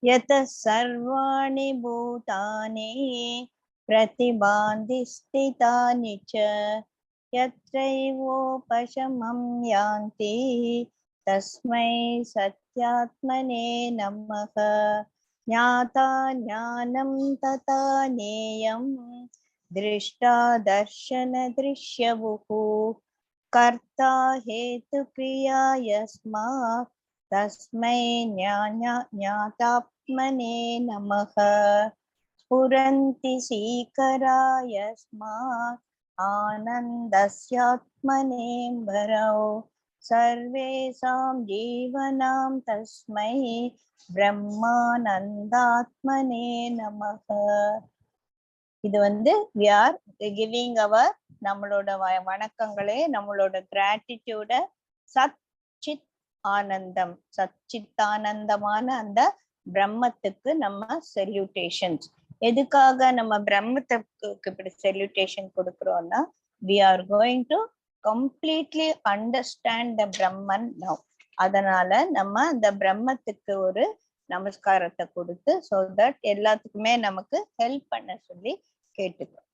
यतः सर्वाणि भूतानि प्रतिभान्ति स्थितानि च यत्रैवोपशमं यान्ति तस्मै सत्यात्मने नमः। ज्ञाता ज्ञानं तथा ज्ञेयं दृष्टा दर्शन दृश्यवुः कर्ता हेतुक्रिया यस्मात् तस्मै ज्ञातात्मने नमः। स्फुरन्ति सीकरा यस्मात् आनन्दस्यात्मने भरौ सर्वेषां जीवनां तस्मै ब्रह्मानन्दात्मने नमः. இது we are giving our நம்மளோட வணக்கங்களே, நம்மளோட கிராட்டிடியூட சச்சித் ஆனந்தம், சச்சித்தானந்தமான அந்த பிரம்மத்துக்கு நம்ம செல்யூட்டேஷன்ஸ். எதுக்காக நம்ம பிரம்மத்துக்கு இப்படி செல்யூட்டேஷன் கொடுக்கிறோம்னா, we are going to completely understand the Brahman now. அதனால நம்ம அந்த பிரம்மத்துக்கு ஒரு நமஸ்காரத்தை கொடுத்து so that எல்லாத்துக்குமே நமக்கு ஹெல்ப் பண்ண சொல்லி கேட்டுக்கிறோம்.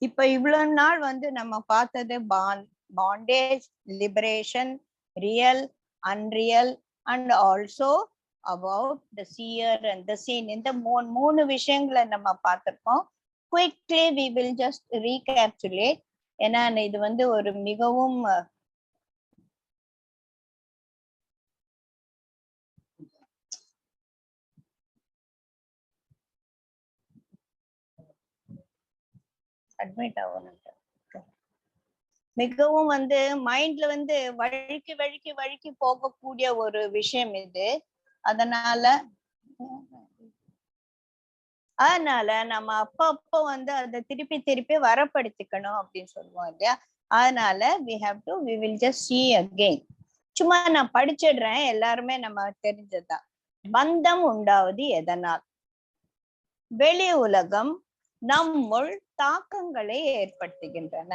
இப்ப இவ்வளவு நாள் நம்ம பார்த்தது bondage, liberation, real, unreal and also about the seer and the seen. இந்த மூணு விஷயங்களை நம்ம பார்த்திருக்கோம். Quickly we will just recapitulate. ஏன்னா இது ஒரு மிகவும் அட்மிட் ஆகணும். மிகவும் மைண்ட்ல வழுக்கி வழுக்கி வழுக்கி போகக்கூடிய ஒரு விஷயம் இது. அதனால நம்ம அப்பப்போ அதை திருப்பி திருப்பி வரப்படுத்திக்கணும் அப்படின்னு சொல்லுவோம் இல்லையா. அதனால we will just see again. சும்மா நான் படிச்சிடுறேன், எல்லாருமே நம்ம தெரிஞ்சதுதான். பந்தம் உண்டாவது எதனால்? வெளி உலகம் நம்முள் தாக்கங்களை ஏற்படுத்துகின்றன.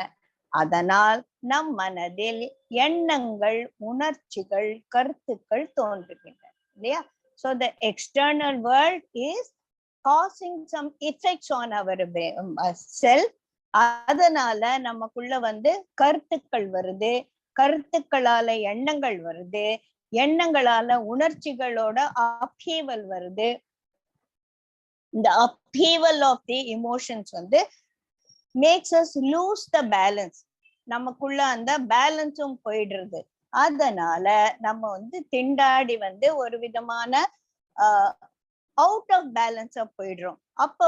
அதனால் நம் மனதில் எண்ணங்கள், உணர்ச்சிகள், கருத்துக்கள் தோன்றுகின்றன இல்லையா. So the external world is causing some effects on our self. அதனால நமக்குள்ள கருத்துக்கள் வருது, கருத்துக்களால எண்ணங்கள் வருது, எண்ணங்களால உணர்ச்சிகளோட upheaval வருது. இந்த upheaval of the emotions makes us lose the balance. நமக்குள்ள அந்த பேலன்ஸும் போயிடுறது. அதனால நம்ம திண்டாடி ஒரு விதமான அவுட் ஆஃப் பேலன்ஸா போயிடுறோம். அப்ப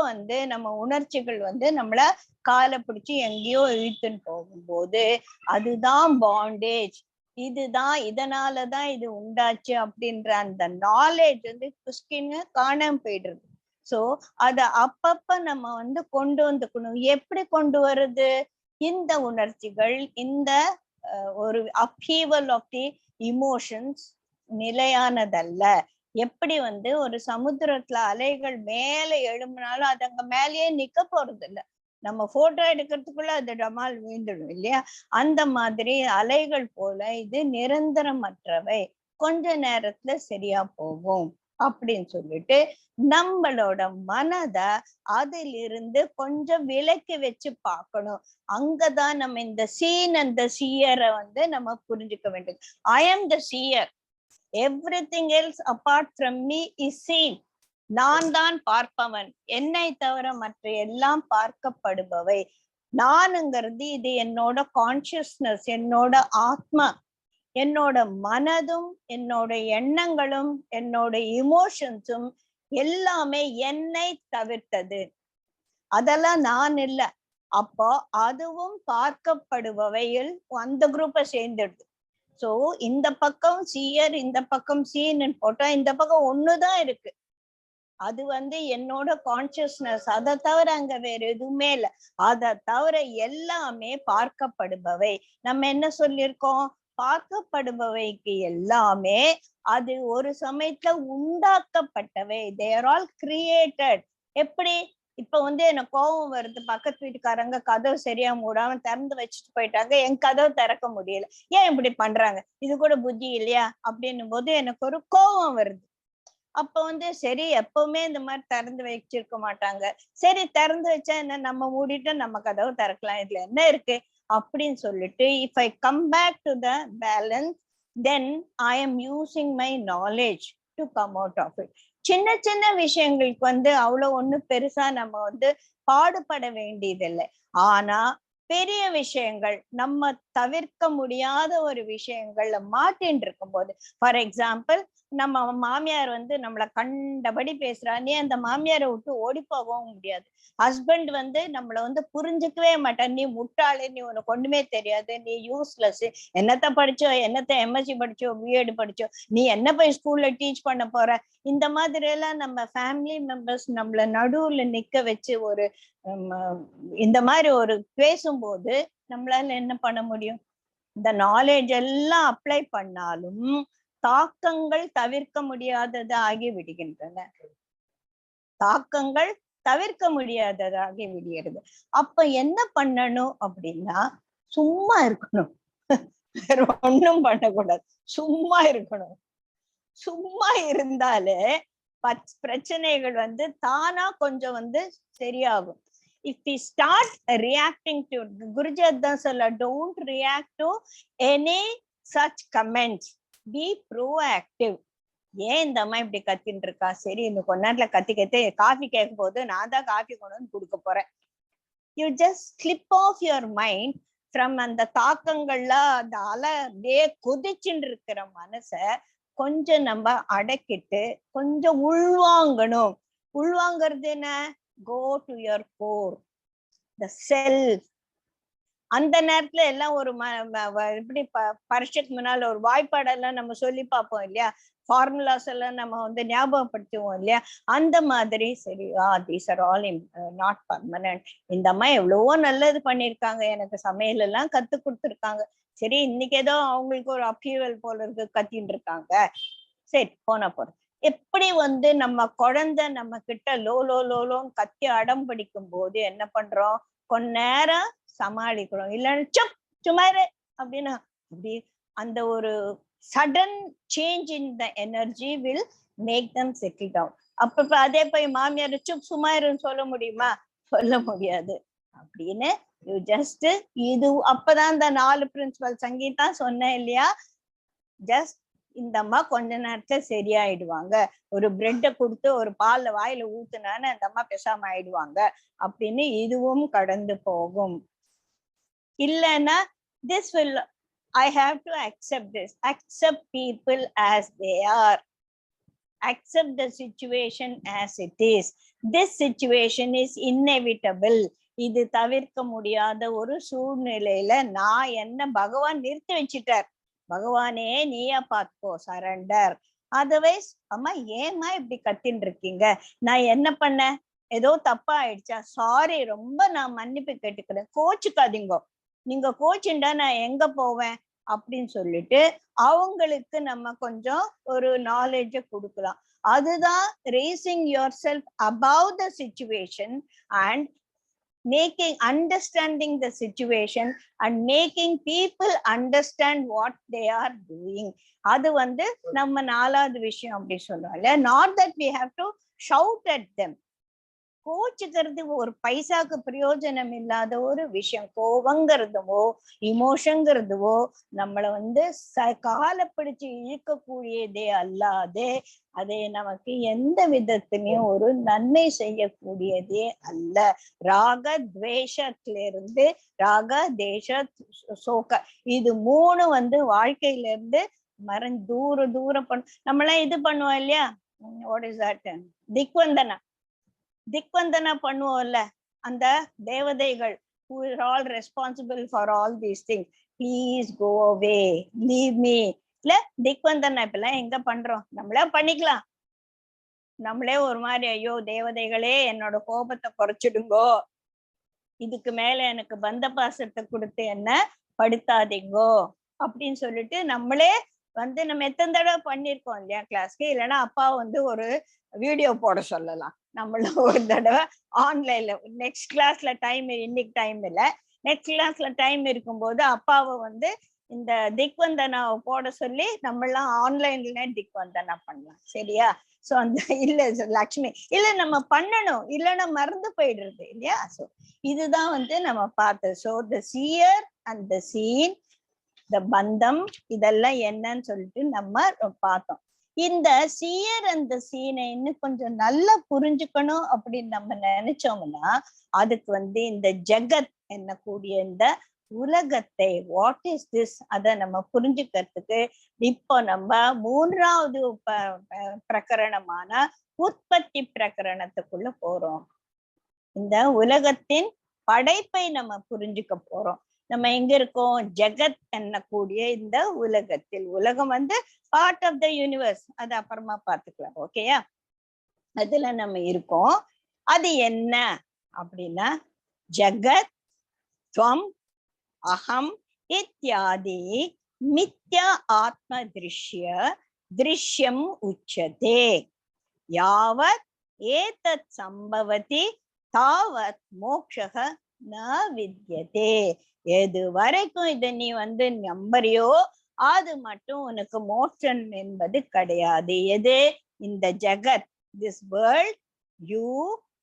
நம்ம உணர்ச்சிகள் நம்மள காலை பிடிச்சி எங்கேயோ இழுத்துன்னு போகும்போது அதுதான் பாண்டேஜ், இதுதான், இதனாலதான் இது உண்டாச்சு அப்படின்ற அந்த நாலேஜ் புஷ்கின்னு காணாம போயிடுறது. சோ அத அப்பப்ப நம்ம கொண்டு வந்துக்கணும். எப்படி கொண்டு வருது? இந்த உணர்ச்சிகள், இந்த ஒரு upheaval of the emotions நிலையானதல்ல. எப்படி ஒரு சமுத்திரத்துல அலைகள் மேல எழும்பினாலும் அது அங்க மேலேயே நிக்க போறது இல்ல. நம்ம போட்டோ எடுக்கிறதுக்குள்ள அது டமால் வீழ்ந்துடும் இல்லையா. அந்த மாதிரி அலைகள் போல இது நிரந்தரமற்றவை, கொஞ்ச நேரத்துல சரியா போகும் அப்படின்னு சொல்லிட்டு நம்மளோட மனதை அதிலிருந்து கொஞ்சம் விலக்கி வச்சு பார்க்கணும். அங்கதான் நம்ம இந்த சீன் அந்த சீயரை நம்ம புரிஞ்சுக்க வேண்டும். I am the seer. Everything else apart from me is seen. நான் தான் பார்ப்பவன், என்னை தவிர மற்ற எல்லாம் பார்க்கப்படுபவை. நானுங்கிறது இது என்னோட கான்சியஸ்னஸ், என்னோட ஆத்மா, என்னோட மனதும், என்னோட எண்ணங்களும், என்னோட இமோஷன்ஸும் எல்லாமே என்னை தவிர்த்தது. அதெல்லாம் நான் இல்லை. அப்போ அதுவும் பார்க்கப்படுபவையில் அந்த குரூப்பை சேர்ந்துடுது. சோ இந்த பக்கம் சீயர், இந்த பக்கம் சீன்னு போட்டா இந்த பக்கம் ஒண்ணுதான் இருக்கு. அது என்னோட கான்சியஸ்னஸ், அதை தவிர அங்க வேற எதுவுமே இல்லை. அதை தவிர எல்லாமே பார்க்கப்படுபவை. நம்ம என்ன சொல்லியிருக்கோம்? பார்க்கப்படுபவைக்கு எல்லாமே அது ஒரு சமயத்துல உண்டாக்கப்பட்டவை. they are all created. எப்படி? இப்ப எனக்கு கோபம் வருது, பக்கத்து வீட்டுக்காரங்க கதவு சரியா மூடாம திறந்து வச்சுட்டு போயிட்டாங்க, என் கதவு திறக்க முடியல, ஏன் இப்படி பண்றாங்க, இது கூட புத்தி இல்லையா அப்படின்னும் போது எனக்கு ஒரு கோபம் வருது. அப்ப வந்து சரி எப்பவுமே இந்த மாதிரி திறந்து வச்சிருக்க மாட்டாங்க. சரி திறந்து வச்சா என்ன, நம்ம மூடிட்டு நம்ம கதவு திறக்கலாம், இதுல என்ன இருக்கு அப்படின்னு சொல்லிட்டு if I come back to the balance, then I am using my knowledge to come out of it. சின்ன சின்ன விஷயங்களுக்கு வந்து அவ்வளவு ஒண்ணும் பெருசா நம்ம வந்து பாடுபட வேண்டியதில்லை. ஆனா பெரிய விஷயங்கள், நம்ம தவிர்க்க முடியாத ஒரு விஷயங்கள்ல மாட்டின்னு இருக்கும் போது, ஃபார் எக்ஸாம்பிள் நம்ம மாமியார் வந்து நம்மள கண்டபடி பேசுறா, நீ அந்த மாமியாரை விட்டு ஓடி போகவும் முடியாது. ஹஸ்பண்ட் வந்து நம்மள வந்து புரிஞ்சுக்கவே மாட்டார், நீ முட்டாளு, நீ உனக்கு ஒண்ணுமே தெரியாது, நீ யூஸ்லெஸ், என்னத்த படிச்சோ, என்னத்த எம்எஸ்சி படிச்சோ, பிஎட் படிச்சோ, நீ என்ன போய் ஸ்கூல்ல டீச் பண்ண போற, இந்த மாதிரி எல்லாம் நம்ம ஃபேமிலி மெம்பர்ஸ் நம்மள நடுவுல நிக்க வச்சு ஒரு இந்த மாதிரி ஒரு பேசும்போது நம்மளால என்ன பண்ண முடியும்? இந்த நாலேஜ் எல்லாம் அப்ளை பண்ணாலும் தாக்கங்கள் தவிர்க்க முடியாதது ஆகி விடுகின்றன. தாக்கங்கள் தவிர்க்க முடியாததாகி விடுகிறது. அப்ப என்ன பண்ணணும் அப்படின்னா, சும்மா இருக்கணும். வேற ஒண்ணும் பண்ணக்கூடாது, சும்மா இருக்கணும். சும்மா இருந்தாலே பிரச்சனைகள் வந்து தானா கொஞ்சம் வந்து சரியாகும். If we start reacting to, Guruji அதான் சொல்ல, don't react to any such comments, be proactive. ஏன் இந்த அம்மா இப்படி கத்தின்னு இருக்கா, சரி இன்னும் கொஞ்ச நேரத்துல கத்தி காஃபி கேட்கும் போது நான் தான் காஃபி கொண்டு வந்து கொடுக்க போறேன். You just slip off your mind from அந்த தாக்கங்கள்ல அந்த அலை அப்படியே கொதிச்சுட்டு இருக்கிற மனச கொஞ்சம் நம்ம அடக்கிட்டு கொஞ்சம் உள்வாங்கணும். உள்வாங்கிறது என்ன? go to your core, the self. அந்த நேரத்துல எல்லாம் ஒரு எப்படி பரீட்சைக்கு முன்னால ஒரு வாய்ப்பாடெல்லாம் நம்ம சொல்லி பார்ப்போம் இல்லையா, ஃபார்முலாஸ் எல்லாம் நம்ம வந்து ஞாபகப்படுத்துவோம் இல்லையா, அந்த மாதிரி சரி these are all not permanent. இந்த அம்மா எவ்வளவோ நல்லது பண்ணிருக்காங்க, எனக்கு சமையல் எல்லாம் கத்து கொடுத்துருக்காங்க, சரி இன்னைக்கு ஏதோ அவங்களுக்கு ஒரு அப்ஹீவல் போல இருக்கு, கத்தின்னு இருக்காங்க, சரி போன போறோம். எப்படி வந்து நம்ம குழந்தை நம்ம கிட்ட லோ லோ லோன்னு கத்தி அடம் பிடிக்கும் போது என்ன பண்றோம், கொஞ்ச நேரம் சமாளிக்கிறோம், இல்லைன்னு சும்மா அப்படின்னா அப்படி அந்த ஒரு sudden change in the energy will make them settle down. அப்ப அதே போய் மாமியார் சும்மா இருன்னு சொல்ல முடியுமா? சொல்ல முடியாது. அப்படின்னு யூ ஜஸ்ட் இது அப்பதான் இந்த 4 பிரின்சிபல் சங்கீதா சொன்னேன் இல்லையா, ஜஸ்ட் இந்த அம்மா கொஞ்ச நேரத்துல சரியாயிடுவாங்க, ஒரு பிரெட்டை கொடுத்து ஒரு பால்ல வாயில ஊத்துனான்னு அந்த அம்மா பேசாம ஆயிடுவாங்க அப்படின்னு இதுவும் கடந்து போகும். இல்லைன்னா this will, I have to accept this, accept people as they are, accept the situation as it is, this situation is inevitable, இது தவிர்க்க முடியாத ஒரு சூழ்நிலையில நான் என்ன பகவான் நிறுத்தி வச்சிட்டார், பகவானே நீயா பார்த்துக்கோ, சரண்டர். அதர்வைஸ் அம்மா ஏமா இப்படி கத்தின்னு இருக்கீங்க, நான் என்ன பண்ண, ஏதோ தப்பா ஆயிடுச்சா, சாரி ரொம்ப நான் மன்னிப்பு கேட்டுக்கிறேன், கோச்சுக்காதீங்க, நீங்க கோச்சுண்டா நான் எங்க போவேன் அப்படின்னு சொல்லிட்டு அவங்களுக்கு நம்ம கொஞ்சம் ஒரு நாலேஜ கொடுக்கலாம். அதுதான் raising yourself above the situation and understanding the situation and making people understand what they are doing. அது வந்து நம்ம 4வது விஷயம் அப்படி சொல்லுவோம்ல, not that we have to shout at them. கோச்சுக்கிறது ஒரு பைசாக்கு பிரயோஜனம் இல்லாத ஒரு விஷயம். கோபங்கிறதுவோ இமோஷன்ங்கிறதுவோ நம்மளை வந்து காலப்பிடிச்சு இழுக்கக்கூடியதே அல்லாதே, அதை நமக்கு எந்த விதத்திலையும் ஒரு நன்மை செய்யக்கூடியதே அல்ல. ராக துவேஷத்திலிருந்து, ராக தேச சோக, இது 3 வந்து வாழ்க்கையில இருந்து தூரம் நம்மளாம் இது பண்ணுவோம் இல்லையா, வாட் இஸ் தட், திக்வந்தனா, திக்வந்தனா பண்ணுவோம்ல, அந்த தேவதைகள் who are all responsible for all these things, please go away, leave me, இல்ல திக்வந்தனா இப்பெல்லாம் எங்க பண்றோம், நம்மளே பண்ணிக்கலாம், நம்மளே ஒரு மாதிரி ஐயோ தேவதைகளே என்னோட கோபத்தை குறைச்சிடுங்கோ, இதுக்கு மேல எனக்கு பந்த பாசத்தை கொடுத்து என்ன படுத்தாதீங்கோ அப்படின்னு சொல்லிட்டு நம்மளே வந்து நம்ம எத்தனை தடவை பண்ணிருக்கோம் இல்லையா கிளாஸ்க்கு, இல்லைன்னா அப்பா வந்து ஒரு வீடியோ போட சொல்லலாம், நம்மள ஒரு தடவை ஆன்லைன்ல, நெக்ஸ்ட் கிளாஸ்ல டைம், இன்னைக்கு டைம் இல்லை, நெக்ஸ்ட் கிளாஸ்ல டைம் இருக்கும்போது அப்பாவை வந்து இந்த திக்வந்தனா போட சொல்லி நம்மளாம் ஆன்லைன்ல திக்வந்தனா பண்ணலாம், சரியா? சோ அந்த இல்ல லக்ஷ்மி இல்ல நம்ம பண்ணணும், இல்லைன்னா மறந்து போயிடுறது இல்லையா. சோ இதுதான் வந்து நம்ம பார்த்தது. So the seer and the scene, the பந்தம், இதெல்லாம் என்னன்னு சொல்லிட்டு நம்ம பார்த்தோம். இந்த சீயர் அந்த சீனை இன்னும் கொஞ்சம் நல்லா புரிஞ்சுக்கணும் அப்படின்னு நம்ம நினைச்சோம்னா அதுக்கு வந்து இந்த ஜெகத் என்னக்கூடிய இந்த உலகத்தை, வாட் இஸ் திஸ், அத நம்ம புரிஞ்சுக்கிறதுக்கு இப்போ நம்ம மூன்றாவது பிரகரணமான உற்பத்தி பிரகரணத்துக்குள்ள போறோம். இந்த உலகத்தின் படைப்பை நம்ம புரிஞ்சுக்க போறோம். நம்ம எங்க இருக்கோம்? ஜெகத் என்னக்கூடிய இந்த உலகத்தில். உலகம் வந்து பார்ட் ஆஃப் த யூனிவர்ஸ், அது அப்புறமா பார்த்துக்கலாம். ஓகேயா? அதுல நம்ம இருக்கோம். அது என்ன அப்படின்னா ஜெகத் துவம் அகம் இத்யாதி மித்யா ஆத்ம திருஷ்யம் உச்சதே யாவத் ஏதத் சம்பவதி தாவத் மோக்ஷக ந வித்யதே. எது வரைக்கும் இத நீ வந்து நம்பறியோ அது மட்டும் உனக்கு மோட்சம் என்பது கிடையாது. எது? இந்த ஜெகத், this world, you,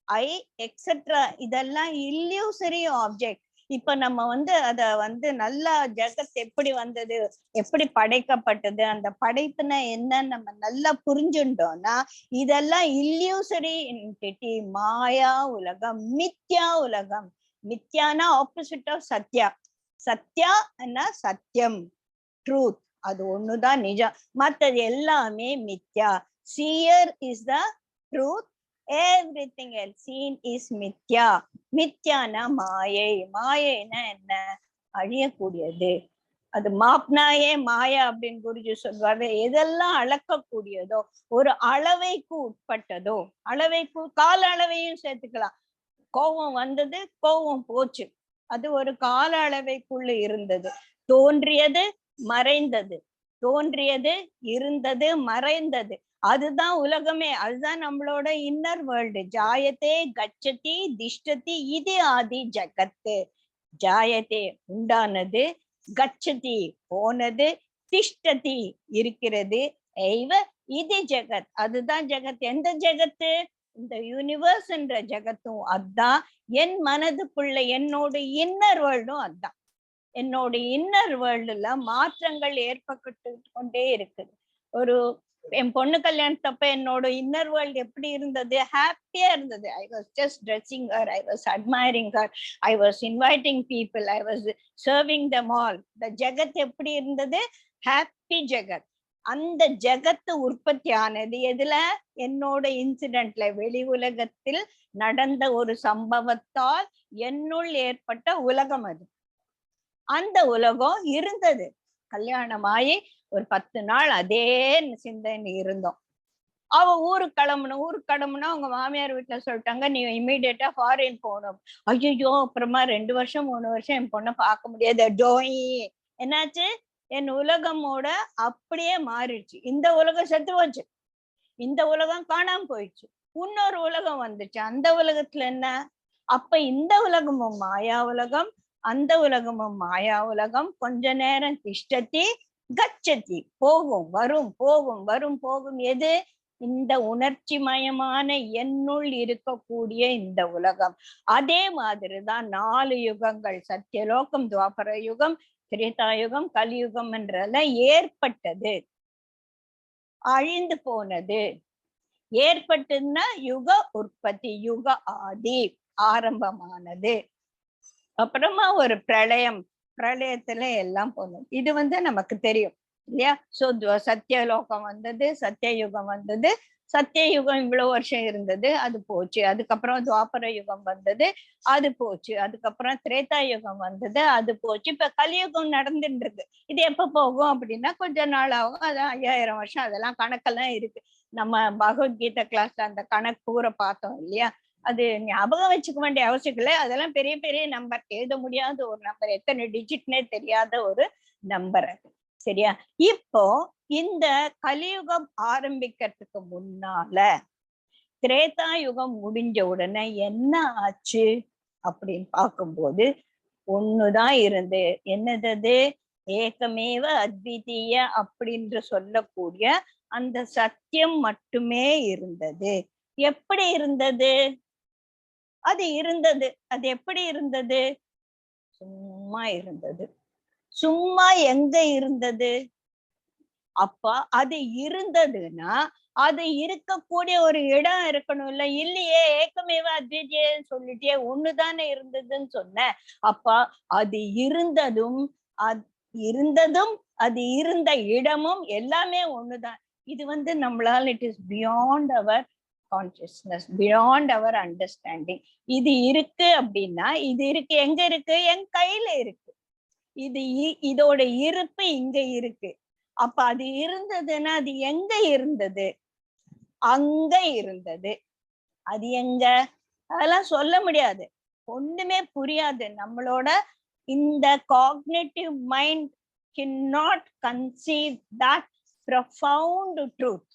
I etcetera, இதெல்லாம் இல்லியூசரி ஆப்ஜெக்ட். இப்ப நம்ம வந்து அத வந்து நல்லா ஜெகத் எப்படி வந்தது, எப்படி படைக்கப்பட்டது, அந்த படைப்புனா என்னன்னு நம்ம நல்லா புரிஞ்சுட்டோம்னா இதெல்லாம் இல்லியூசரி என்டிட்டி, மாயா உலகம், மித்யா உலகம். மித்யானா ஆப்போசிட் ஆஃப் சத்யா. சத்யான்னா சத்தியம், ட்ரூத், அது ஒண்ணுதான் நிஜம். மற்றது எல்லாமே மித்யா. Shear is the truth, everything else seen is mithya. மித்யானா மாயை. மாயைனா என்ன? அழியக்கூடியது. அது மாப்னாயே மாயா அப்படின்னு குருஜி சொல்வாரு. எதெல்லாம் அளக்கக்கூடியதோ, ஒரு அளவைக்கு உட்பட்டதோ, அளவைக்கு கால அளவையும் சேர்த்துக்கலாம். கோபம் வந்தது, கோபம் போச்சு, அது ஒரு கால அளவைக்குள்ள இருந்தது. தோன்றியது, மறைந்தது, தோன்றியது, இருந்தது, மறைந்தது, அதுதான் உலகமே. அதுதான் நம்மளோட இன்னர் வேர்ல்டு. ஜாயத்தே கச்சதி திஷ்டதி இது ஆதி ஜகத்து. ஜாயத்தே உண்டானது, கச்சதி போனது, திஷ்டதி இருக்கிறது, ஐவ இது ஜெகத், அதுதான் ஜெகத். எந்த ஜெகத்து? இந்த யூனிவர்ஸ் என்ற ஜெகத்தும் அதான். என் மனதுக்குள்ள என்னோட இன்னர் வேர்ல்டும் அதான். என்னோட இன்னர் வேர்ல்டுல மாற்றங்கள் ஏற்பட்டு கொண்டே இருக்குது. ஒரு என் பொண்ணு கல்யாணத்தப்ப என்னோட இன்னர் வேர்ல்டு எப்படி இருந்தது? ஹாப்பியா இருந்தது. I was just dressing her, I was admiring her, I was inviting people, I was serving them all. The ஜெகத் எப்படி இருந்தது? ஹாப்பி ஜெகத். அந்த ஜெகத்து உற்பத்தி ஆனது எதுல? என்னோட இன்சிடென்ட்ல, வெளி உலகத்தில் நடந்த ஒரு சம்பவத்தால் என்னுள் ஏற்பட்ட உலகம் அது. அந்த உலகம் இருந்தது. கல்யாணமாயி ஒரு 10 நாள் அதே சிந்தனை இருந்தோம். அவ ஊருக்கு கிளம்புனா அவங்க மாமியார் வீட்டுல சொல்லிட்டாங்க, நீ இமீடியட்டா ஃபாரின் போகணும். ஐயோ, அப்புறமா 2 வருஷம் 3 வருஷம் என் பொண்ணை பார்க்க முடியாது. டோயி என்னாச்சு? என் உலகமோட அப்படியே மாறிடுச்சு. இந்த உலகம் செத்து போச்சு, இந்த உலகம் காணாம போயிடுச்சு, இன்னொரு உலகம் வந்துச்சு. அந்த உலகத்துல என்ன? அப்ப இந்த உலகமும் மாயா உலகம், அந்த உலகமும் மாயா உலகம். கொஞ்ச நேரம் திஷ்டத்தி கச்சதி, போகும் வரும், போகும் வரும் போகும். எது? இந்த உணர்ச்சி மயமான என்னுள் இருக்கக்கூடிய இந்த உலகம். அதே மாதிரிதான் 4 யுகங்கள், சத்தியலோகம், துவாபர யுகம், திரேதாயுகம், கலியுகம் என்றெல்லாம் ஏற்பட்டது, அழிந்து போனது. ஏற்பட்டுன்னா யுக உற்பத்தி, யுக ஆதி ஆரம்பமானது. அப்புறமா ஒரு பிரளயம், பிரளயத்துல எல்லாம் போனது. இது வந்து நமக்கு தெரியும் இல்லையா? சோ சத்தியலோகம் வந்தது, சத்தியயுகம் வந்தது. சத்தியயுகம் இவ்வளவு வருஷம் இருந்தது, அது போச்சு. அதுக்கப்புறம் துவாபர யுகம் வந்தது, அது போச்சு. அதுக்கப்புறம் திரேதா யுகம் வந்தது, அது போச்சு. இப்ப கலியுகம் நடந்துட்டு இருக்கு. இது எப்ப போகும் அப்படின்னா கொஞ்ச நாள் ஆகும். அதான் 5000 வருஷம். அதெல்லாம் கணக்கெல்லாம் இருக்கு. நம்ம பகவத்கீதை கிளாஸ்ல அந்த கணக்கு பூரா பார்த்தோம் இல்லையா? அது ஞாபகம் வச்சுக்க வேண்டிய அவசியம் இல்லை. அதெல்லாம் பெரிய பெரிய நம்பர், எழுத முடியாத ஒரு நம்பர், எத்தனை டிஜிட்னே தெரியாத ஒரு நம்பர் அது. சரியா? இப்போ இந்த கலியுகம் ஆரம்பிக்கிறதுக்கு முன்னால திரேதா யுகம் முடிஞ்ச உடனே என்ன ஆச்சு அப்படின்னு பார்க்கும்போது ஒண்ணுதான் இருந்து, என்னது? ஏகமேவ அத்விதீய அப்படின்று சொல்லக்கூடிய அந்த சத்தியம் மட்டுமே இருந்தது. எப்படி இருந்தது? அது இருந்தது. அது எப்படி இருந்தது? சும்மா இருந்தது. சும்மா எங்க இருந்தது? அப்ப அது இருந்ததுன்னா அது இருக்கக்கூடிய ஒரு இடம் இருக்கணும் இல்ல? இல்லையே, ஏக்கமேவ அத்விதீயன்னு சொல்லிட்டே ஒண்ணுதானே இருந்ததுன்னு சொன்ன. அப்ப அது இருந்ததும் இருந்ததும் அது இருந்த இடமும் எல்லாமே ஒண்ணுதான். இது நம்மளால it is beyond our consciousness, beyond our understanding. இது இருக்கு அப்படின்னா இது இருக்கு. எங்க இருக்கு? என் கையில இருக்கு. இது இதோட இருப்பு இங்க இருக்கு. அப்ப அது இருந்ததுன்னா அது எங்க இருந்தது? அங்க இருந்தது. அது எங்க? அதெல்லாம் சொல்ல முடியாது. ஒண்ணுமே புரியாது. நம்மளோட இந்த cognitive mind cannot conceive that profound truth.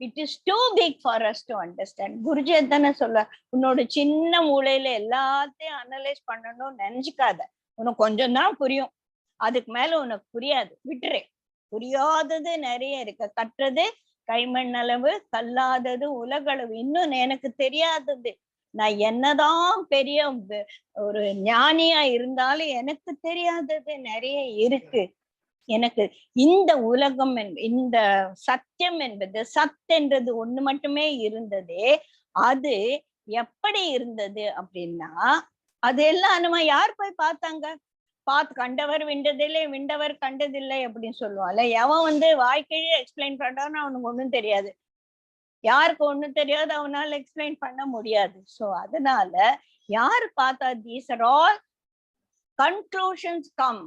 It is too big for us to understand. Guruji தானே சொல்ல, உன்னோட சின்ன மூளையில எல்லாத்தையும் அனலைஸ் பண்ணணும்னு நினைச்சுக்காத. உனக்கு கொஞ்சம் தான் புரியும், அதுக்கு மேல உனக்கு புரியாது, விட்டுரு. புரியாதது நிறைய இருக்கு. கற்றது கைமண் அளவு, கல்லாதது உலகளவு. இன்னும் எனக்கு தெரியாதது, நான் என்னதான் பெரிய ஒரு ஞானியா இருந்தாலும் எனக்கு தெரியாதது நிறைய இருக்கு. எனக்கு இந்த உலகம் இந்த சத்தியம் என்பது, சத் என்றது ஒண்ணு மட்டுமே இருந்ததே, அது எப்படி இருந்தது அப்படின்னா, அதெல்லாம் நம்ம யார் போய் பார்த்தாங்க? கண்டவர் விண்டதில்லை, விண்டவர் கண்டதில்லை அப்படின்னு சொல்லுவான்ல. எவன் வாய்க்கழியே எக்ஸ்பிளைன் பண்றான்னு அவனுக்கு ஒண்ணும் தெரியாது. யாருக்கு ஒண்ணும் தெரியாது, அவனால எக்ஸ்பிளைன் பண்ண முடியாது. சோ அதனால யாரு பார்த்தா, these are all conclusions come,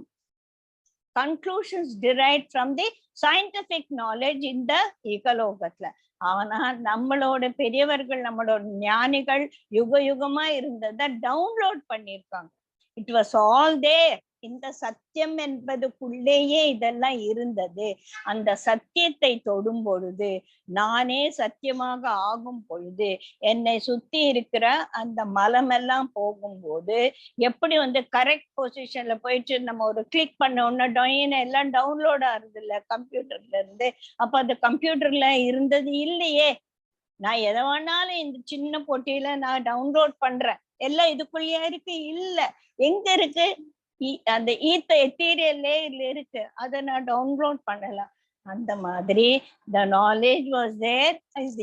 conclusions derived from the scientific knowledge in the ஈகலோகத்துல. ஆனா நம்மளோட பெரியவர்கள், நம்மளோட ஞானிகள் யுக யுகமா இருந்ததை டவுன்லோட் பண்ணிருக்காங்க. இட் வாஸ் ஆல் தேர். இந்த சத்தியம் என்பதுக்குள்ளேயே இதெல்லாம் இருந்தது. அந்த சத்தியத்தை தொடும் பொழுது, நானே சத்தியமாக ஆகும் பொழுது, என்னை சுத்தி இருக்கிற அந்த மலமெல்லாம் போகும்போது, எப்படி கரெக்ட் பொசிஷன்ல போயிட்டு நம்ம ஒரு கிளிக் பண்ண உடனே டொயின் எல்லாம் டவுன்லோட் ஆகுது இல்ல கம்ப்யூட்டர்ல இருந்து. அப்ப அந்த கம்ப்யூட்டர்ல இருந்தது இல்லையே. நான் எதை வேணாலும் இந்த சின்ன போட்டியில நான் டவுன்லோட் பண்றேன், எல்லாம் இதுக்குள்ளேயே இருக்கு. இல்ல, எங்க இருக்கு? அந்த எத்தீரியல் லேயர்ல இருக்கு, அதை நான் டவுன்லோட் பண்ணலாம். அந்த மாதிரி the knowledge was there.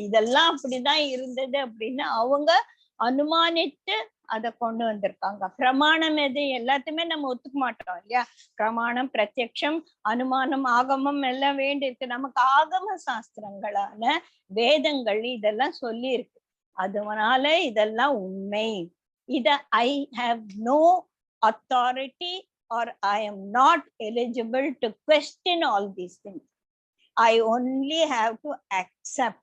இதெல்லாம் அப்படிதான் இருந்தது அப்படின்னு அவங்க அனுமானித்து அதை கொண்டு வந்திருக்காங்க. பிரமாணம் எது? எல்லாத்தையுமே நம்ம ஒத்துக்க மாட்டோம் இல்லையா? பிரமாணம், பிரத்யக்ஷம், அனுமானம், ஆகமம் எல்லாம் வேண்டி இருக்கு. நமக்கு ஆகம சாஸ்திரங்களான வேதங்கள் இதெல்லாம் சொல்லி இருக்கு. அதனால இதெல்லாம் உண்மை. இத I have no authority or I am not eligible to question all these things. I only have to accept.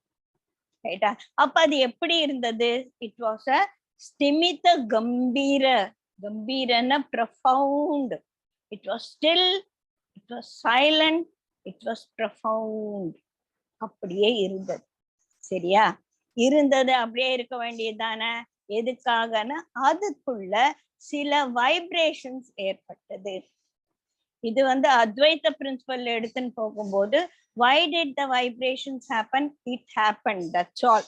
ரைட்டா? அப்ப அது எப்படி இருந்தது? இட் வாஸ் அ ஸ்திமித கம்பீர. கம்பீரன profound. It was still, it was silent, it was profound. அப்படியே இருந்தது. சரியா? இருந்தது அப்படியே இருக்க வேண்டியதுதானே. எதுக்காகனா அதுக்குள்ள சில வைப்ரேஷன்ஸ் ஏற்பட்டது. இது அத்வைத பிரின்சிபல் எடுத்துன்னு போகும்போது, why did the vibrations happen? It happened, that's all.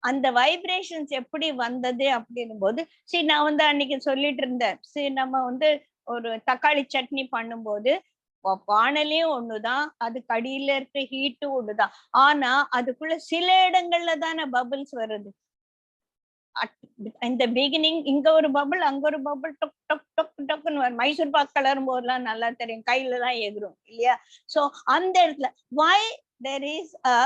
அந்த வைப்ரேஷன்ஸ் எப்படி வந்தது அப்படின்னும் போது, சரி நான் அன்னைக்கு சொல்லிட்டு இருந்தேன், சரி நம்ம ஒரு தக்காளி சட்னி பண்ணும்போது வானலையும் ஒண்ணுதான், அதுக்கு அடியில இருக்க ஹீட்டும் ஒண்ணுதான். ஆனா அதுக்குள்ள சில இடங்கள்ல தானே பபிள்ஸ் வருது. இந்த பிகினிங் இங்க ஒரு பபிள், அங்க ஒரு பபிள், டொக் டொக் டொக் டொக்னு வரும். மைசூர் பாக் கலரும் போதெல்லாம் நல்லா தெரியும், கையில தான் எகிரும் இல்லையா? சோ அந்த இடத்துல why there is a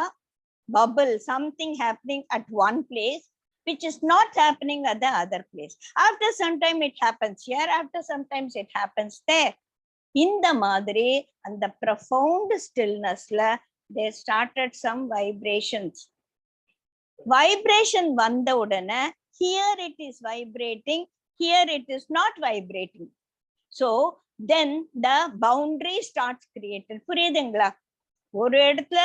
bubble, something happening at one place which is not happening at the other place. After some time it happens here, after sometimes it happens there. இந்த மாதிரி அந்த profound stillnessல they started some vibrations. Vibration வந்த உடனே here it is vibrating, here it is not vibrating. So then the boundary starts created. புரியுதுங்களா? ஒரு இடத்துல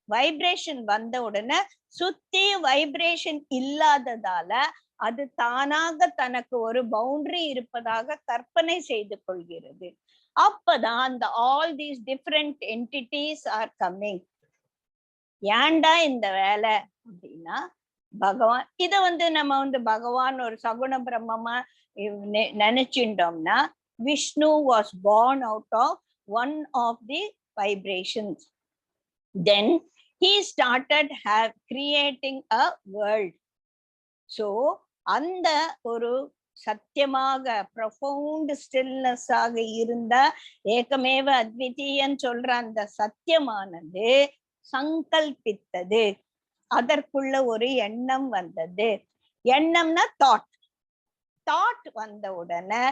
vibration வந்த உடனே சுத்தி வைப்ரேஷன் இல்லாததால அது தானாக தனக்கு ஒரு பவுண்டரி இருப்பதாக கற்பனை செய்து கொள்கிறது. அப்பதான் அந்த all these different entities are coming. ஏன்டா இந்த வேலை அப்படின்னா பகவான் இத நம்ம பகவான் ஒரு சகுண பிரம்மமா நினைச்சுட்டோம்னா Vishnu was born out of one of the vibrations. Then he started creating a world. So அந்த ஒரு சத்தியமாக ப்ரொஃபவுண்ட் ஸ்டில்னஸ் ஆக இருந்த ஏகமேவ அத்விதீயன் சொல்ற அந்த சத்தியமானது சங்கல்பித்தது, அதற்குள்ள ஒரு எண்ணம் வந்தது. எண்ணம்னா தாட். தாட் வந்த உடனே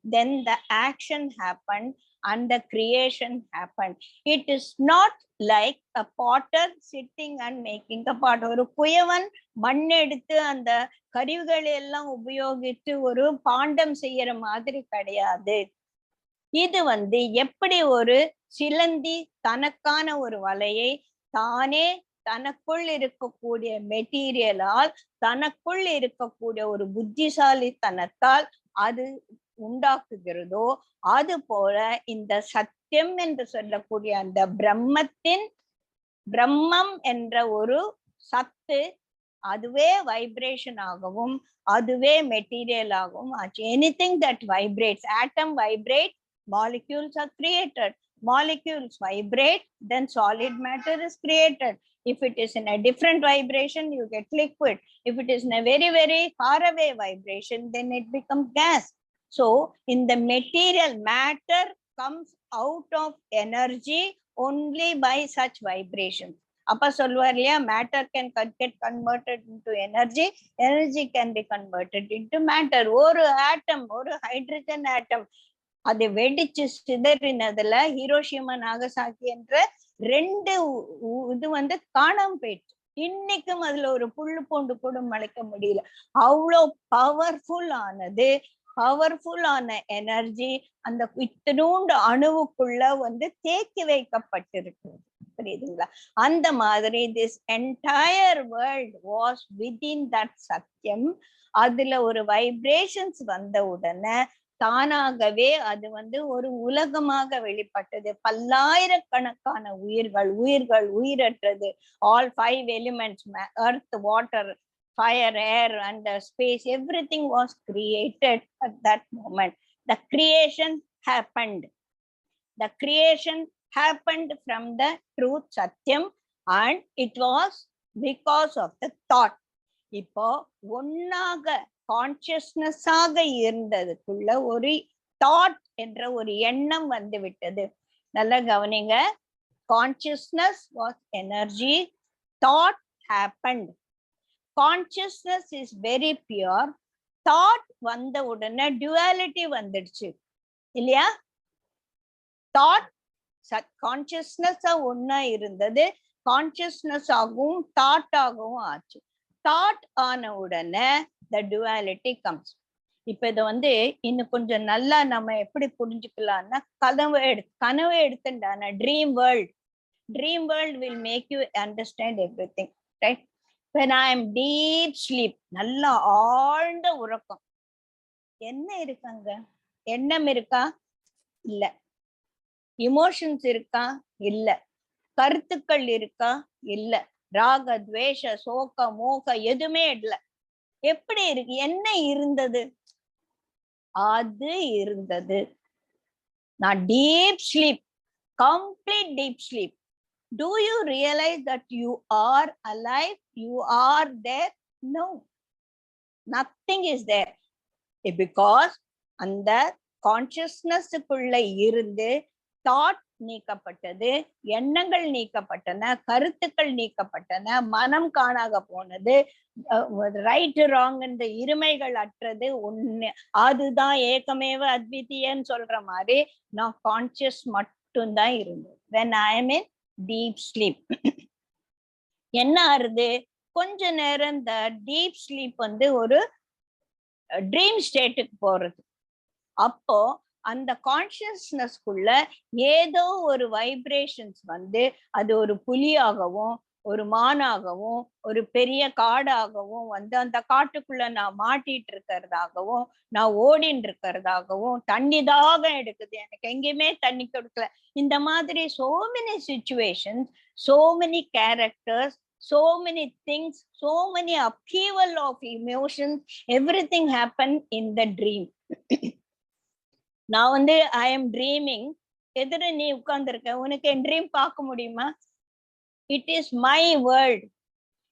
then the action happened and the creation happened. It is not like a potter sitting and making a pot. ஒரு குயவன் மண் எடுத்து அந்த கருவிகளை எல்லாம் உபயோகித்து ஒரு பாண்டம் செய்யற மாதிரி கிடையாது. இது எப்படி ஒரு சிலந்தி தனக்கான ஒரு வலையை தானே தனக்குள் இருக்கக்கூடிய மெட்டீரியலால் தனக்குள் இருக்கக்கூடிய ஒரு புத்திசாலித்தனத்தால் அது உண்டாக்குகிறதோ, அது போல இந்த சத்தியம் என்று சொல்லக்கூடிய அந்த பிரம்மம் என்ற ஒரு சத்து அதுவே வைப்ரேஷன் ஆகவும் அதுவே மெட்டீரியல் ஆகவும் ஆச்சு. Anything that vibrates, atom vibrate, molecules are created. Molecules vibrate, then solid matter is created. If it is in a different vibration, you get liquid. If it is in a very, very far away vibration, then it becomes gas. So in the material, matter comes out of energy only by such vibrations. அப்ப சொல்லுவார் இல்லையா, matter can get converted into energy, energy can be converted into matter. ஒரு ஆட்டம், ஒரு hydrogen atom அது வெடிச்சு சிதறினதுல Hiroshima Nagasaki என்ற 2 இது காணாம போயிடுச்சு. இன்னைக்கும் அதுல ஒரு புல்லு பூண்டு கூட முளைக்க முடியல. அவ்வளோ பவர்ஃபுல் ஆனது, பவர்ஃபுல் ஆன எனர்ஜி அந்த இத்தினூண்டு அணுவுக்குள்ள தேக்கி வைக்கப்பட்டிருக்கு. புரியுதுங்களா? அந்த மாதிரி this entire world was within that சத்தியம். அதுல ஒரு வைப்ரேஷன்ஸ் வந்த உடனே தானாகவே அது ஒரு உலகமாக வெளிப்பட்டது. பல்லாயிரக்கணக்கான உயிர்கள் உயிரற்றது. All 5 elements, earth, water, fire, air and space, everything was created at that moment. The creation happened. The creation happened from the truth satyam, and it was because of the thought. இப்போ ஒன்னாக consciousness ஆக இருந்ததுக்குள்ள ஒரு thought என்ற ஒரு எண்ணம் விட்டது. நல்லா கவனிங்க. Consciousness was energy, thought happened. Consciousness is very pure. Thought வந்த உடனே டுவாலிட்டி வந்துடுச்சு இல்லையா? தாட் கான்சியஸ்னஸ் ஒன்னா இருந்தது, கான்சியஸ்னஸ் ஆகவும் தாட் ஆகவும் ஆச்சு. தாட் ஆன உடனே the duality comes. இப்ப இத இன்னும் கொஞ்சம் நல்லா நம்ம எப்படி புரிஞ்சுக்கலாம்னா, கனவு எடுத்துட்டான dream world will make you understand everything, right? When I am deep sleep, நல்ல ஆழ்ந்த உறக்கம், என்ன இருக்காங்க? எண்ணம் இருக்கா? இல்ல. இமோஷன்ஸ் இருக்கா? இல்ல. கருத்துக்கள் இருக்கா? இல்ல. ராக, துவேஷ, சோக, மோக எதுவுமே இல்ல. எப்படி இருக்கு? என்ன இருந்தது? அது இருந்தது. நான் deep sleep, complete deep sleep. Do you realize that you are alive? You are there? No. Nothing is there. Because அந்த கான்சியஸ்னஸ்க்குள்ள இருந்து தாட் நீக்கப்பட்டது, எண்ணங்கள் நீக்கப்பட்டன, கருத்துக்கள் நீக்கப்பட்டன, மனம் காணாக போனது, ரைட் ராங் இந்த இருமைகள் அற்றது ஒண்ணு. அதுதான் ஏகமேவ அத்விதீயன்னு சொல்ற மாதிரி நான் கான்சியஸ் மட்டும்தான் இருந்தது. when I am in deep sleep. என்ன ஆறுது? கொஞ்ச நேரம் இந்த டீப் ஸ்லீப் ஒரு ட்ரீம் ஸ்டேட்டுக்கு போறது. அப்போ அந்த கான்சியஸ்னஸ்க்குள்ள ஏதோ ஒரு வைப்ரேஷன்ஸ் அது ஒரு புலியாகவும் ஒரு மானாகவும் ஒரு பெரிய காடாகவும் வந்து அந்த காட்டுக்குள்ள நான் மாட்டிட்டு இருக்கிறதாகவும் நான் ஓடின்னு இருக்கிறதாகவும் தண்ணி தாகம் எடுக்குது எனக்கு எங்கேயுமே தண்ணி கொடுக்கல. இந்த மாதிரி so many situations, so many characters, so many things, so many upheaval of emotions, everything happened in the dream. நான் வந்து ஐ எம் ட்ரீமிங், எதிர நீ உட்கார்ந்துருக்க, உனக்கு என் ட்ரீம் பார்க்க முடியுமா? It is my world.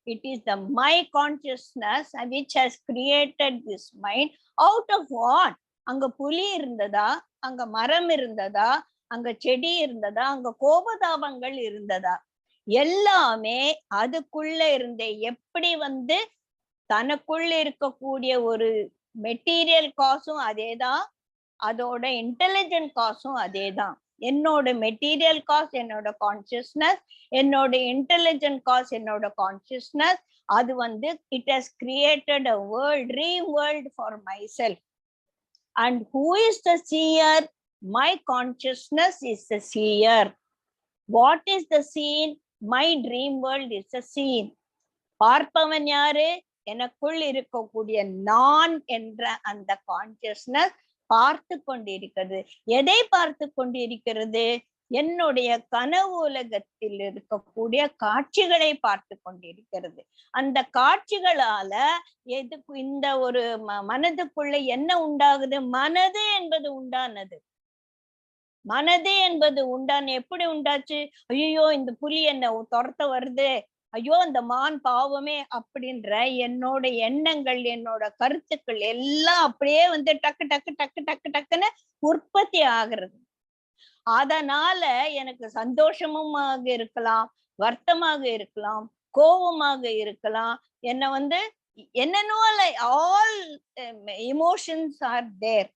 It is the my consciousness which has created this mind. Out of what? அங்க புலி இருந்ததா, அங்க மரம் இருந்ததா, அங்க செடி இருந்ததா, அங்க கோபதாபங்கள் இருந்ததா? எல்லாமே அதுக்குள்ள இருந்தே எப்படி வந்து தனக்குள்ள இருக்கக்கூடிய ஒரு மெட்டீரியல் காசும் அதேதான், அதோட இன்டெலிஜென்ட் காசும் அதேதான். என்னோட மெட்டீரியல் காஸ் என்னோட கான்சியஸ்னஸ், என்னோட இன்டெலிஜென்ட் காஸ் என்னோட கான்சியஸ்னஸ். அது வந்து it has created a world, dream world for myself. And who is the seer? My consciousness is the seer. What is the scene? My dream world is the scene. பார்ப்பவன் யாரு? எனக்குள் இருக்கக்கூடிய நான் என்ற அந்த consciousness பார்த்து கொண்டிருக்கிறது. எதை பார்த்து கொண்டிருக்கிறது? என்னுடைய கனவு உலகத்தில் இருக்கக்கூடிய காட்சிகளை பார்த்து கொண்டிருக்கிறது. அந்த காட்சிகளால எதுக்கு இந்த ஒரு மனதுக்குள்ள என்ன உண்டாகுது? மனது என்பது உண்டானது. மனது என்பது உண்டான எப்படி உண்டாச்சு? ஐயோ இந்த புலி என்ன துரத்த வருது, ஐயோ அந்த மான் பாவமே அப்படின்ற என்னோட எண்ணங்கள், என்னோட கருத்துக்கள் எல்லாம் அப்படியே வந்து டக்கு டக்கு டக்கு டக்கு டக்குன்னு உற்பத்தி ஆகிறது. அதனால எனக்கு சந்தோஷமுமாக இருக்கலாம், வருத்தமாக இருக்கலாம், கோபமாக இருக்கலாம், என்ன வந்து என்னென்னோ ஆல் எமோஷன்ஸ் ஆர் தேர்.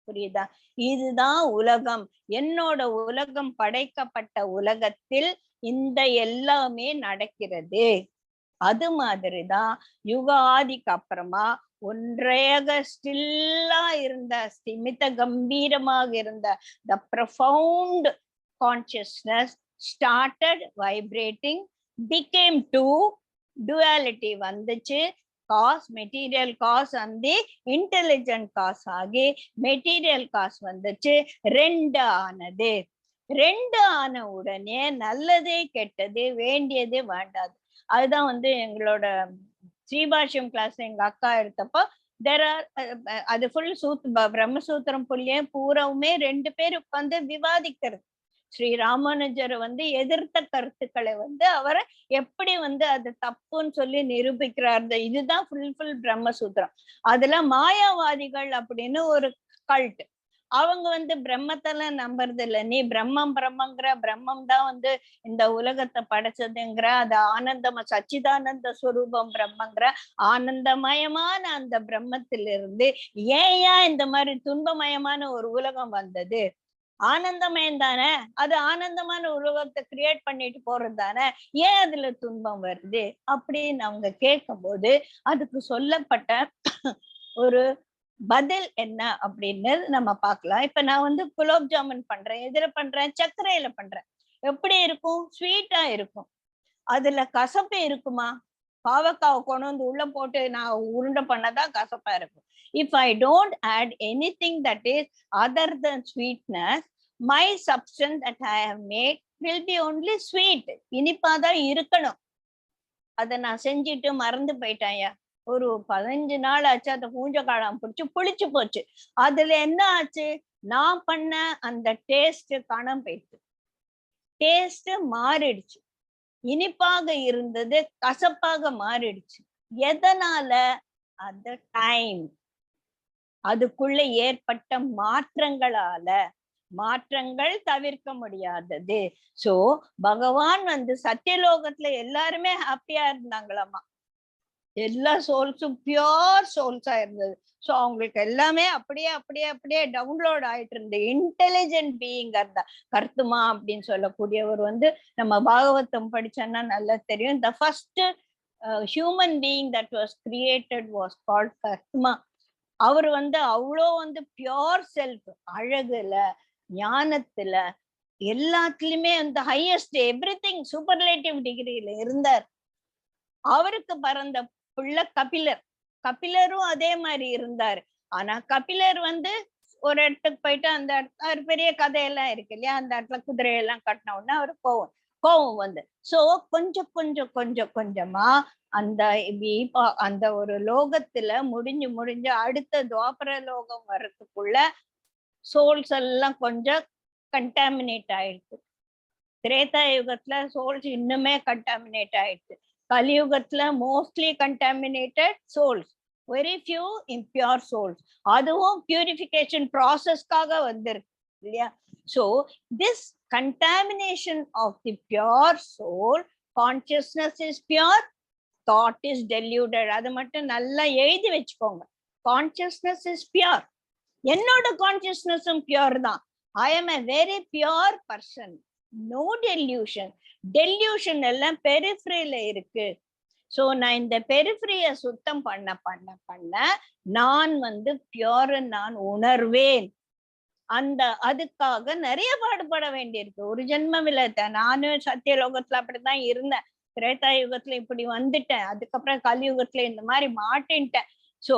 புரியுதா? இதுதான் உலகம். என்னோட உலகம், படைக்கப்பட்ட உலகத்தில் இந்த எல்லாமே நடக்கிறது. அது மாதிரிதான் யுகாதிக்கு அப்புறமா ஒன்றையாக ஸ்டில்லா இருந்த, ஸ்திமித கம்பீரமாக இருந்த the profound consciousness started vibrating, became two, duality வந்துச்சு. காஸ், மெட்டீரியல் காஸ் வந்து இன்டெலிஜென்ட் காஸ் ஆகி மெட்டீரியல் காஸ் வந்துச்சு, ரெண்டு ஆனது. ரெண்டு ஆன உடனே நல்லது கெட்டது, வேண்டியது வேண்டாது. அதுதான் வந்து எங்களோட ஸ்ரீபாஷ்யம் கிளாஸ் எங்க அக்கா எடுத்தப்போ அது ஃபுல் பிரம்மசூத்திரம் புள்ளியே பூராவுமே ரெண்டு பேர் உட்கார்ந்து விவாதிக்கிறது. ஸ்ரீ ராமானுஜர் வந்து எதிர்த்த கருத்துக்களை வந்து அவரை எப்படி வந்து அது தப்புன்னு சொல்லி நிரூபிக்கிறார். இதுதான் ஃபுல் பிரம்மசூத்திரம். அதுல மாயாவாதிகள் அப்படின்னு ஒரு கல்ட், அவங்க வந்து பிரம்மத்தெல்லாம் நம்புறது இல்ல. நீ பிரம்மங்கிற, பிரம்மம் தான் வந்து இந்த உலகத்தை படைச்சதுங்கிற, அது ஆனந்தமா சச்சிதானந்த ஸ்வரூபம் பிரம்மங்கிற ஆனந்தமயமான அந்த பிரம்மத்திலிருந்து ஏன் இந்த மாதிரி துன்பமயமான ஒரு உலகம் வந்தது? ஆனந்தமயம் தானே, அது ஆனந்தமான உலகத்தை கிரியேட் பண்ணிட்டு போறது தானே, ஏன் அதுல துன்பம் வருது அப்படின்னு அவங்க கேட்கும் போது அதுக்கு சொல்லப்பட்ட ஒரு பதில் என்ன அப்படின்னு நம்ம பார்க்கலாம். இப்ப நான் வந்து குலோப் ஜாமுன் பண்றேன், எதுல பண்றேன்? சர்க்கரையில பண்றேன். எப்படி இருக்கும்? ஸ்வீட்டா இருக்கும். அதுல கசப்பு இருக்குமா? பாவக்காவை கொண்டு வந்து உள்ள போட்டு நான் உருண்டை பண்ணதான் கசப்பா இருக்கும். If I don't add anything that is other than sweetness, my substance that I have made will be only sweet. இனிப்பாதான் இருக்கணும். அதை நான் செஞ்சுட்டு மறந்து போயிட்டேன். ஒரு 15 நாள் ஆச்சு, அந்த பூஞ்ச காளான் பிடிச்சு புளிச்சு போச்சு. அதுல என்ன ஆச்சு? நான் பண்ண அந்த டேஸ்ட் காணாம போயிடுச்சு. டேஸ்ட் மாறிடுச்சு. இனிப்பாக இருந்தது கசப்பாக மாறிடுச்சு. எதனால? அந்த டைம், அதுக்குள்ள ஏற்பட்ட மாற்றங்களால. மாற்றங்கள் தவிர்க்க முடியாதது. சோ பகவான் வந்து சத்தியலோகத்துல எல்லாருமே ஹாப்பியா இருந்தாங்களாமா. எல்லா சோல்ஸும் பியோர் சோல்ஸா இருந்தது. சோ அவங்களுக்கு எல்லாமே அப்படியே அப்படியே அப்படியே டவுன்லோட் ஆயிட்டு இருந்த இன்டெலிஜென்ட் பீயிங் அந்த கர்த்துமா அப்படின்னு சொல்லக்கூடியவர் வந்து நம்ம பாகவதம் படிச்சோன்னா நல்லா தெரியும். The first human being that was created was called கர்த்துமா. அவர் வந்து அவ்வளோ வந்து பியோர் செல்ஃப், அழகுல, ஞானத்துல, எல்லாத்துலயுமே அந்த ஹையஸ்ட் எவ்ரிதிங் சூப்பர்லேட்டிவ் டிகிரியில இருந்தார். அவருக்கு பிறந்த புள்ள கபிலர். கபிலரும் அதே மாதிரி இருந்தாரு. ஆனா கபிலர் ஒரு இடத்துக்கு போயிட்டு அந்த ஒரு பெரிய கதையெல்லாம் இருக்கு இல்லையா, அந்த இடத்துல குதிரையெல்லாம் கட்டின உடனே அவரு கோவம் சோ கொஞ்சம் கொஞ்சம் கொஞ்சம் கொஞ்சமா அந்த அந்த ஒரு லோகத்துல முடிஞ்சு அடுத்த துவாபர லோகம் வர்றதுக்குள்ள சோல்ஸ் எல்லாம் கொஞ்சம் கண்டாமினேட் ஆயிடுச்சு. திரேதா யுகத்துல சோல்ஸ் இன்னுமே கண்டாமினேட் ஆயிடுச்சு. கலியுகத்துல mostly contaminated souls, very few impure souls. அதுவும் பியூரிஃபிகேஷன் ப்ராசஸ்க்காக வந்திருக்கு இல்லையா. So this contamination of the pure soul, consciousness is pure, thought is deluded. அது மட்டும் நல்லா எழுதி வச்சுக்கோங்க. Consciousness is pure. என்னோட கான்சியஸ்னஸும் பியூர் தான். I am a very pure person. No delusion. Delusion எல்லாம் பெரிஃபரியில இருக்கு. சோ நான் இந்த பெரிஃபரிய சுத்தம் பண்ண நான் பியூர் நான் உணர்வேன். அதுக்காக நிறைய பாடுபட வேண்டியிருக்கு. ஒரு ஜென்மம் இல்ல, நானும் சத்தியலோகத்துல அப்படித்தான் இருந்தேன். திரேதா யுகத்துல இப்படி வந்துட்டேன், அதுக்கப்புறம் கலியுகத்துல இந்த மாதிரி மாட்டேன்ட்டேன். So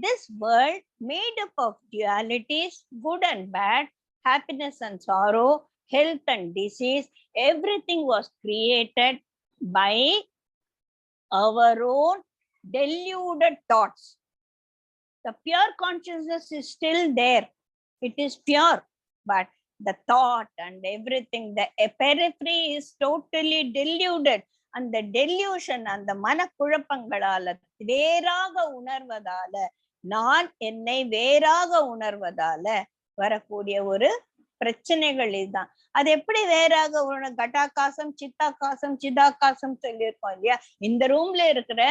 this world made up of dualities, good and bad, happiness and sorrow, health and disease, everything was created by our own deluded thoughts. The pure consciousness is still there. It is pure, but the thought and everything, the periphery is totally deluded. And the delusion and the மனக்குழப்பங்களால வேறாக உணர்வதால, நான் என்னை வேறாக உணர்வதால வரக்கூடிய ஒரு பிரச்சனைகள் இதுதான். அது எப்படி வேறாக கட்டாகாசம் சித்தாகாசம் சிதாகாசம் சொல்லியிருக்கோம் இல்லையா. இந்த ரூம்ல இருக்கிற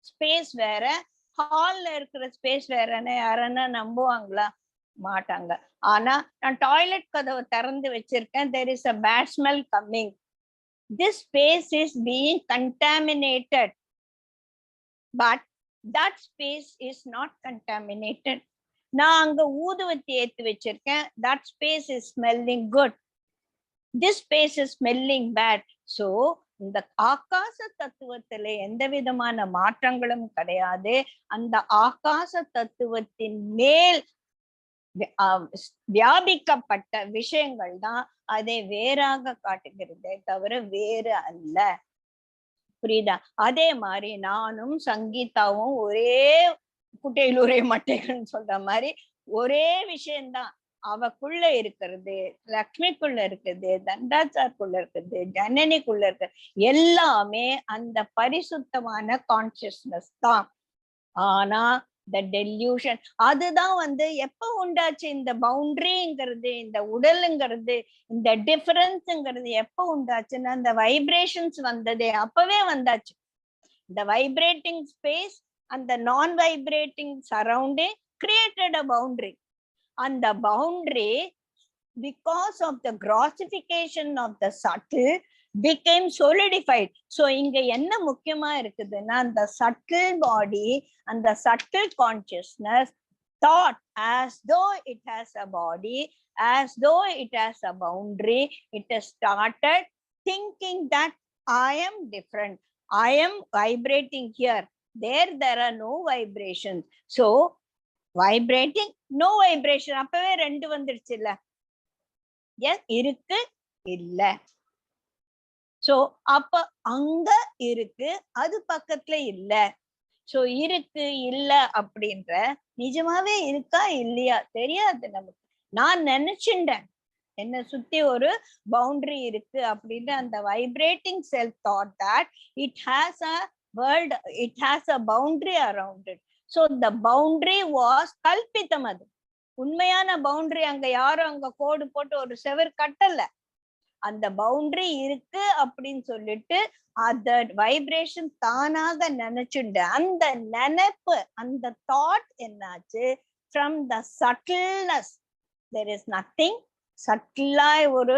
ஸ்பேஸ் வேற, ஹால்ல இருக்கிற ஸ்பேஸ் வேறன்னு யாரன்னா நம்புவாங்களா? மாட்டாங்க. ஆனா நான் டாய்லெட் கதவை திறந்து வச்சிருக்கேன், there is a bad smell coming. This space is being contaminated, but that space is not contaminated. நான் அங்க ஊதுவத்தி ஏத்து வச்சிருக்கேன், that space is smelling good. This space is smelling bad. So இந்த ஆகாச தத்துவத்துல எந்த விதமான மாற்றங்களும் கிடையாது. அந்த ஆகாச தத்துவத்தின் மேல் வியாபிக்கப்பட்ட விஷயங்கள் தான் அதை வேறாக காட்டுகிறதே தவிர வேறு அல்ல. புரியுதா? அதே மாதிரி நானும் சங்கீதாவும் ஒரே குட்டையில் ஒரே மட்டைகள்னு சொல்ற மாதிரி ஒரே விஷயம்தான். அவக்குள்ள இருக்கிறது, லக்ஷ்மிக்குள்ள இருக்குது, தண்டாச்சார்க்குள்ள இருக்குது, ஜனனிக்குள்ள இருக்குது, எல்லாமே அந்த பரிசுத்தமான கான்சியஸ்னஸ் தான். ஆனா the delusion அதுதான் எப்ப உண்டாச்சு? இந்த பவுண்டரிங்கிறது, இந்த உடலுங்கிறது, இந்த டிஃபரன்ஸ்ங்கிறது எப்ப உண்டாச்சுன்னா அந்த வைப்ரேஷன்ஸ் வந்ததே அப்பவே வந்தாச்சு. இந்த வைப்ரேட்டிங் ஸ்பேஸ் அந்த நான் vibrating surrounding created a boundary. அந்த boundary because of the grossification of the subtle became solidified. So இங்க என்ன முக்கியமா இருக்குதுன்னா அந்த subtle body and the subtle consciousness thought as though it has a body, as though it has a boundary. It has started thinking that I am different, I am vibrating here, there are no vibrations. So vibrating, no vibration, அப்பவே ரெண்டு வந்துருச்சு இல்ல. S இருக்கு இல்ல. So அப்ப அங்க இருக்கு, அது பக்கத்துல இல்ல. சோ இருக்கு இல்ல அப்படின்ற நிஜமாவே இருக்கா இல்லையா தெரியாது நமக்கு. நான் நினைச்சுட்டேன் என்ன சுத்தி ஒரு பவுண்டரி இருக்கு அப்படின்னு. அந்த vibrating self thought that it has a world, it has a boundary around it. So the boundary was கல்பித்தம். அது உண்மையான பவுண்டரி அங்க யாரும் அங்க கோடு போட்டு ஒரு செவர் கட்டல. அந்த பவுண்டரி இருக்கு அப்படின்னு சொல்லிட்டு அந்த வைப்ரேஷன் தானாக நினைச்சுண்டு அந்த நினைப்பு அந்த தாட் என்னாச்சு? From the subtleness there is nothing, சட்டிலா ஒரு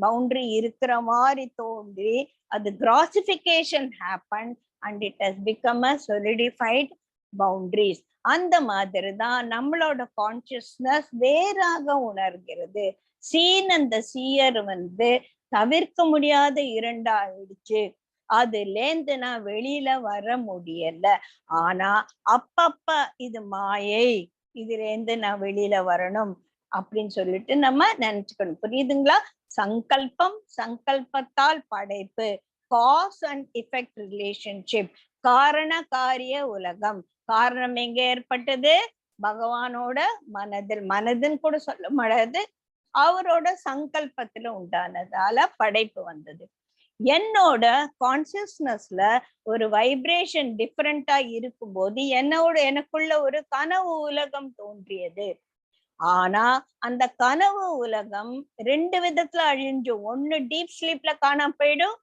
பவுண்டரி இருக்கிற மாதிரி தோன்றி அது grossification happen and it has become a solidified boundaries. அந்த மாதிரி தான் நம்மளோட கான்சியஸ்னஸ் வேறாக உணர்கிறது. சீன் அந்த சீயர் வந்து தவிர்க்க முடியாத இரண்டாயிடுச்சு. அதுலேந்து நான் வெளியில வர முடியல. ஆனா அப்பப்ப இது மாயை, இதுல இருந்து நான் வெளியில வரணும் அப்படின்னு சொல்லிட்டு நம்ம நினைச்சுக்கணும். புரியுதுங்களா? சங்கல்பம், சங்கல்பத்தால் படைப்பு, காஸ் அண்ட் எஃபெக்ட் ரிலேஷன்ஷிப், காரண காரிய உலகம். காரணம் எங்க ஏற்பட்டது? பகவானோட மனதில். மனதுன்னு கூட சொல்ல முடியாது, அவரோட சங்கல்பத்துல உண்டானதால படைப்பு வந்தது. என்னோட கான்சியஸ்னஸ்ல ஒரு வைப்ரேஷன் டிஃபரெண்டா இருக்கும்போது எனக்குள்ள ஒரு கனவு உலகம் தோன்றியது. ஆனா அந்த கனவு உலகம் ரெண்டு விதத்துல அழிஞ்சும். ஒண்ணு டீப் ஸ்லீப்ல காணாம போயிடும்.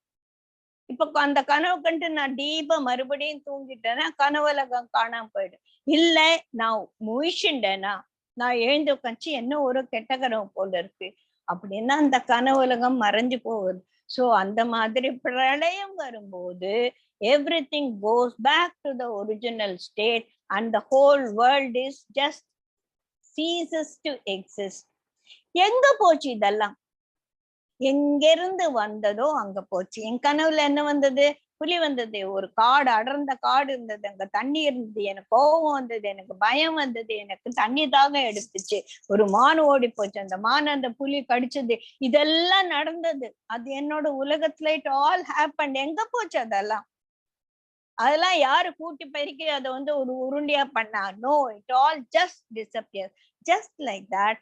இப்ப அந்த கனவு கண்டு நான் டீப்பா மறுபடியும் தூங்கிட்டேன்னா கனவு உலகம் காணாம போயிடும். இல்ல நான் முழிச்சுட்டேனா, நான் எழுந்து உட்காந்து என்ன ஒரு கெட்ட கனவு போல இருக்கு அப்படின்னா அந்த கனவு உலகம் மறைஞ்சு போகுது. சோ அந்த மாதிரி பிரளயம் வரும்போது everything goes back to the original state and the whole world is just ceases to exist. எங்க போச்சு இதெல்லாம்? எங்கிருந்து வந்ததோ அங்க போச்சு. என் கனவுல என்ன வந்தது? புலி வந்தது, ஒரு காடு, அடர்ந்த காடு இருந்தது, அங்க தண்ணி இருந்தது, எனக்கு கோபம் வந்தது, எனக்கு பயம் வந்தது, எனக்கு தண்ணி தாகம் எடுத்துச்சு, ஒரு மான் ஓடி போச்சு, அந்த மான் அந்த புலி கடிச்சது, இதெல்லாம் நடந்தது. அது என்னோட உலகத்துல இட் ஆல் ஹேப்பன். எங்க போச்சு அதெல்லாம்? அதெல்லாம் யாரு கூட்டி பெருக்கி அதை வந்து ஒரு உருண்டியா பண்ணா? No, it all just disappear. Just like that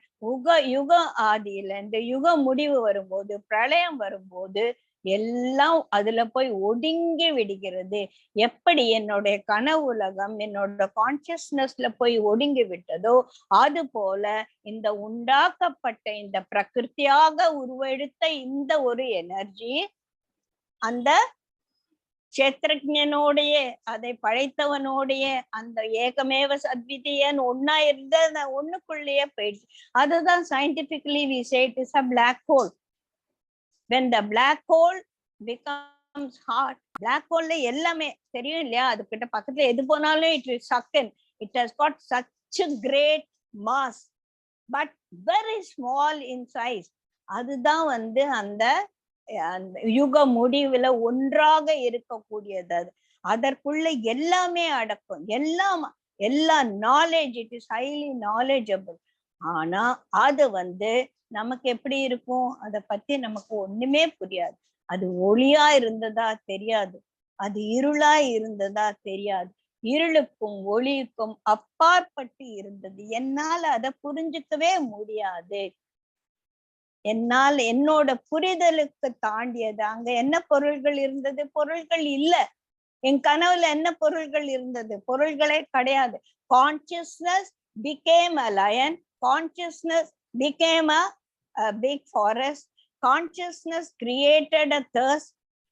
யுக ஆதியில இந்த யுக முடிவு வரும்போது, பிரளயம் வரும்போது எல்லாம் அதுல போய் ஒடுங்கி விடுகிறது. எப்படி என்னுடைய கனவு உலகம் என்னோட கான்சியஸ்னஸ்ல போய் ஒடுங்கி விட்டதோ அது போல இந்த உண்டாக்கப்பட்ட இந்த பிரகிருத்தியாக உருவெடுத்த இந்த ஒரு எனர்ஜி அந்த கஷேத்திரஜனோடைய, அதை படைத்தவனோடைய அந்த ஏகமேவ சத்விதீயன் ஒன்னா இருந்த அந்த ஒண்ணுக்குள்ளேயே போயிடுச்சு. அதுதான் scientifically we say it is a black hole. When the black hole becomes hot, black hole எல்லாமே தெரியும் இல்லையா? அதுக்கிட்ட பக்கத்துல எது போனாலும் it will suck in. It has got such a great mass but very small in size. அதுதான் வந்து அந்த யுக முடிவுல ஒன்றாக இருக்கக்கூடியது. அதற்குள்ள எல்லாமே அடக்கும். எல்லா knowledge, it is highly knowledgeable. ஆனா அது வந்து நமக்கு எப்படி இருக்கும்? அதை பத்தி நமக்கு ஒண்ணுமே புரியாது. அது ஒளியா இருந்ததா தெரியாது, அது இருளா இருந்ததா தெரியாது. இருளுக்கும் ஒளிக்கும் அப்பாற்பட்டு இருந்தது. என்னால அதை புரிஞ்சுக்கவே முடியாது. என்னால் என்னோட புரிதலுக்கு தாண்டியது. அங்க என்ன பொருள்கள் இருந்தது? பொருள்கள் இல்ல. என் கனவுல என்ன பொருள்கள் இருந்தது? பொருள்களே கிடையாது. Consciousness became a lion, consciousness became a big forest, consciousness created a thirst.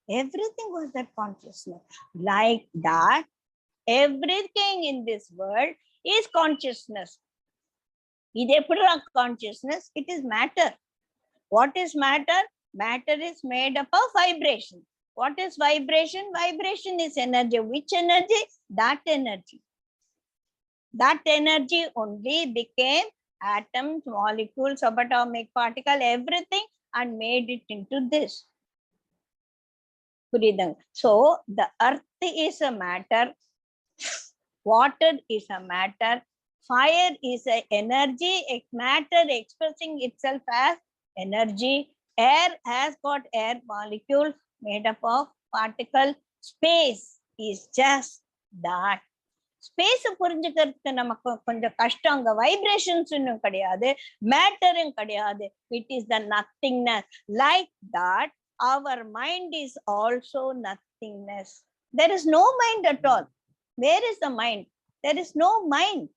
Everything was that consciousness. Like that, everything in this world is consciousness. இது எப்படி consciousness? It is matter. What is matter? Matter is made up of vibration. What is vibration? Vibration is energy. Which energy? That energy. That energy only became atoms, molecules, subatomic particle, everything, and made it into this. So the earth is a matter, water is a matter, fire is an energy, matter expressing itself as energy, air has got air molecules made up of particle, space is just that. Space புரிஞ்சுக்கிறதுக்கு நமக்கு கொஞ்சம் கஷ்டம். அங்க vibrations இன்னும் கிடையாது, மேட்டரும் கிடையாது. It is the nothingness. Like that our mind is also nothingness. There is no mind at all. Where is the mind? There is no mind.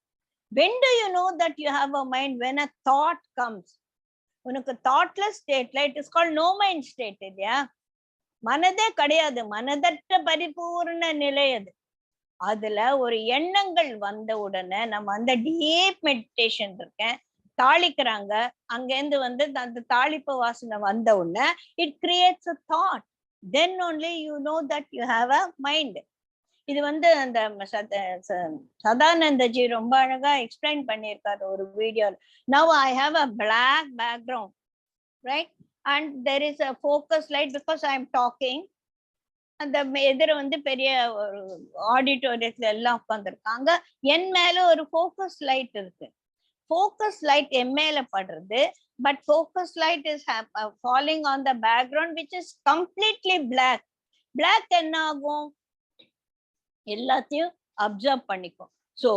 when do you know that you have a mind? When a thought comes. உனக்கு thoughtless ஸ்டேட்ல it is called no mind state. இல்லையா? மனதே கிடையாது, மனதற்ற பரிபூர்ண நிலை அது. அதுல ஒரு எண்ணங்கள் வந்த உடனே நம்ம அந்த டீப் மெடிடேஷன் இருக்கேன் தாளிக்கிறாங்க, அங்க இருந்து வந்து அந்த தாளிப்பு வாசனை வந்த உடனே it creates a thought. then only you know that you have a mind. இது வந்து அந்த சதானந்தஜி ரொம்ப அழகா எக்ஸ்பிளைன் பண்ணியிருக்காரு ஒரு வீடியோல. now I have a black background. right? And there is a focus light because I am talking. அந்த எதிர வந்து பெரிய ஆடிட்டோரியத்துல எல்லாம் உட்காந்துருக்காங்க. என் மேல ஒரு ஃபோக்கஸ் லைட் இருக்கு. ஃபோக்கஸ் லைட் என் மேல படுறது. But focus light is falling on the background which is completely black. Black என்ன ஆகும்? எல்லாத்தையும் அப்சர்வ் பண்ணிக்கும். சோ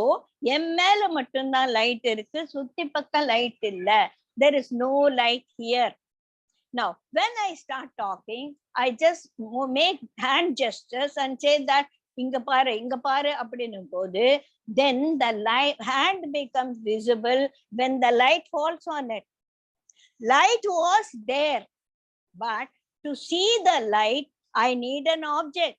என் மேல மட்டும்தான் லைட் இருக்கு, சுத்தி பக்கம் லைட் இல்ல. there is no light here. Now when I start talking, I just make hand gestures and say that inga paru அப்படினும் போது then the light hand becomes visible when the light falls on it. Light was there, but to see the light I need an object.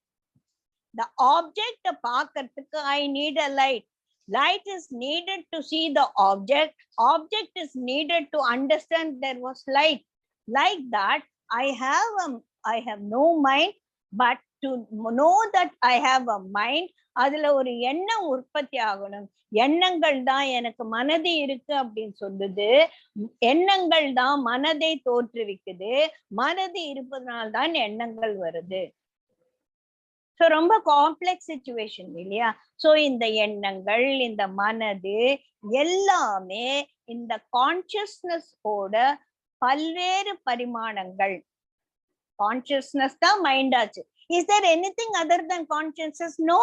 The object பார்க்கிறதுக்கு I need a light. Light is needed to see the object. Object is needed to understand there was light. Like that, I have no mind, but to know that I have a mind, அதுல ஒரு எண்ணம் உற்பத்தி ஆகணும். எண்ணங்கள் தான் எனக்கு மனது இருக்கு அப்படின்னு சொல்லுது. எண்ணங்கள் தான் மனதை தோற்றுவிக்குது. மனது இருப்பதனால்தான் எண்ணங்கள் வருது. ஸோ ரொம்ப காம்ப்ளெக்ஸ் சிச்சுவேஷன் இல்லையா? ஸோ இந்த எண்ணங்கள், இந்த மனது எல்லாமே இந்த கான்சியஸ்னஸ் ஓட பல்வேறு பரிமாணங்கள். கான்சியஸ்னஸ் தான் மைண்ட் ஆச்சு. Is there anything other than consciousness? No,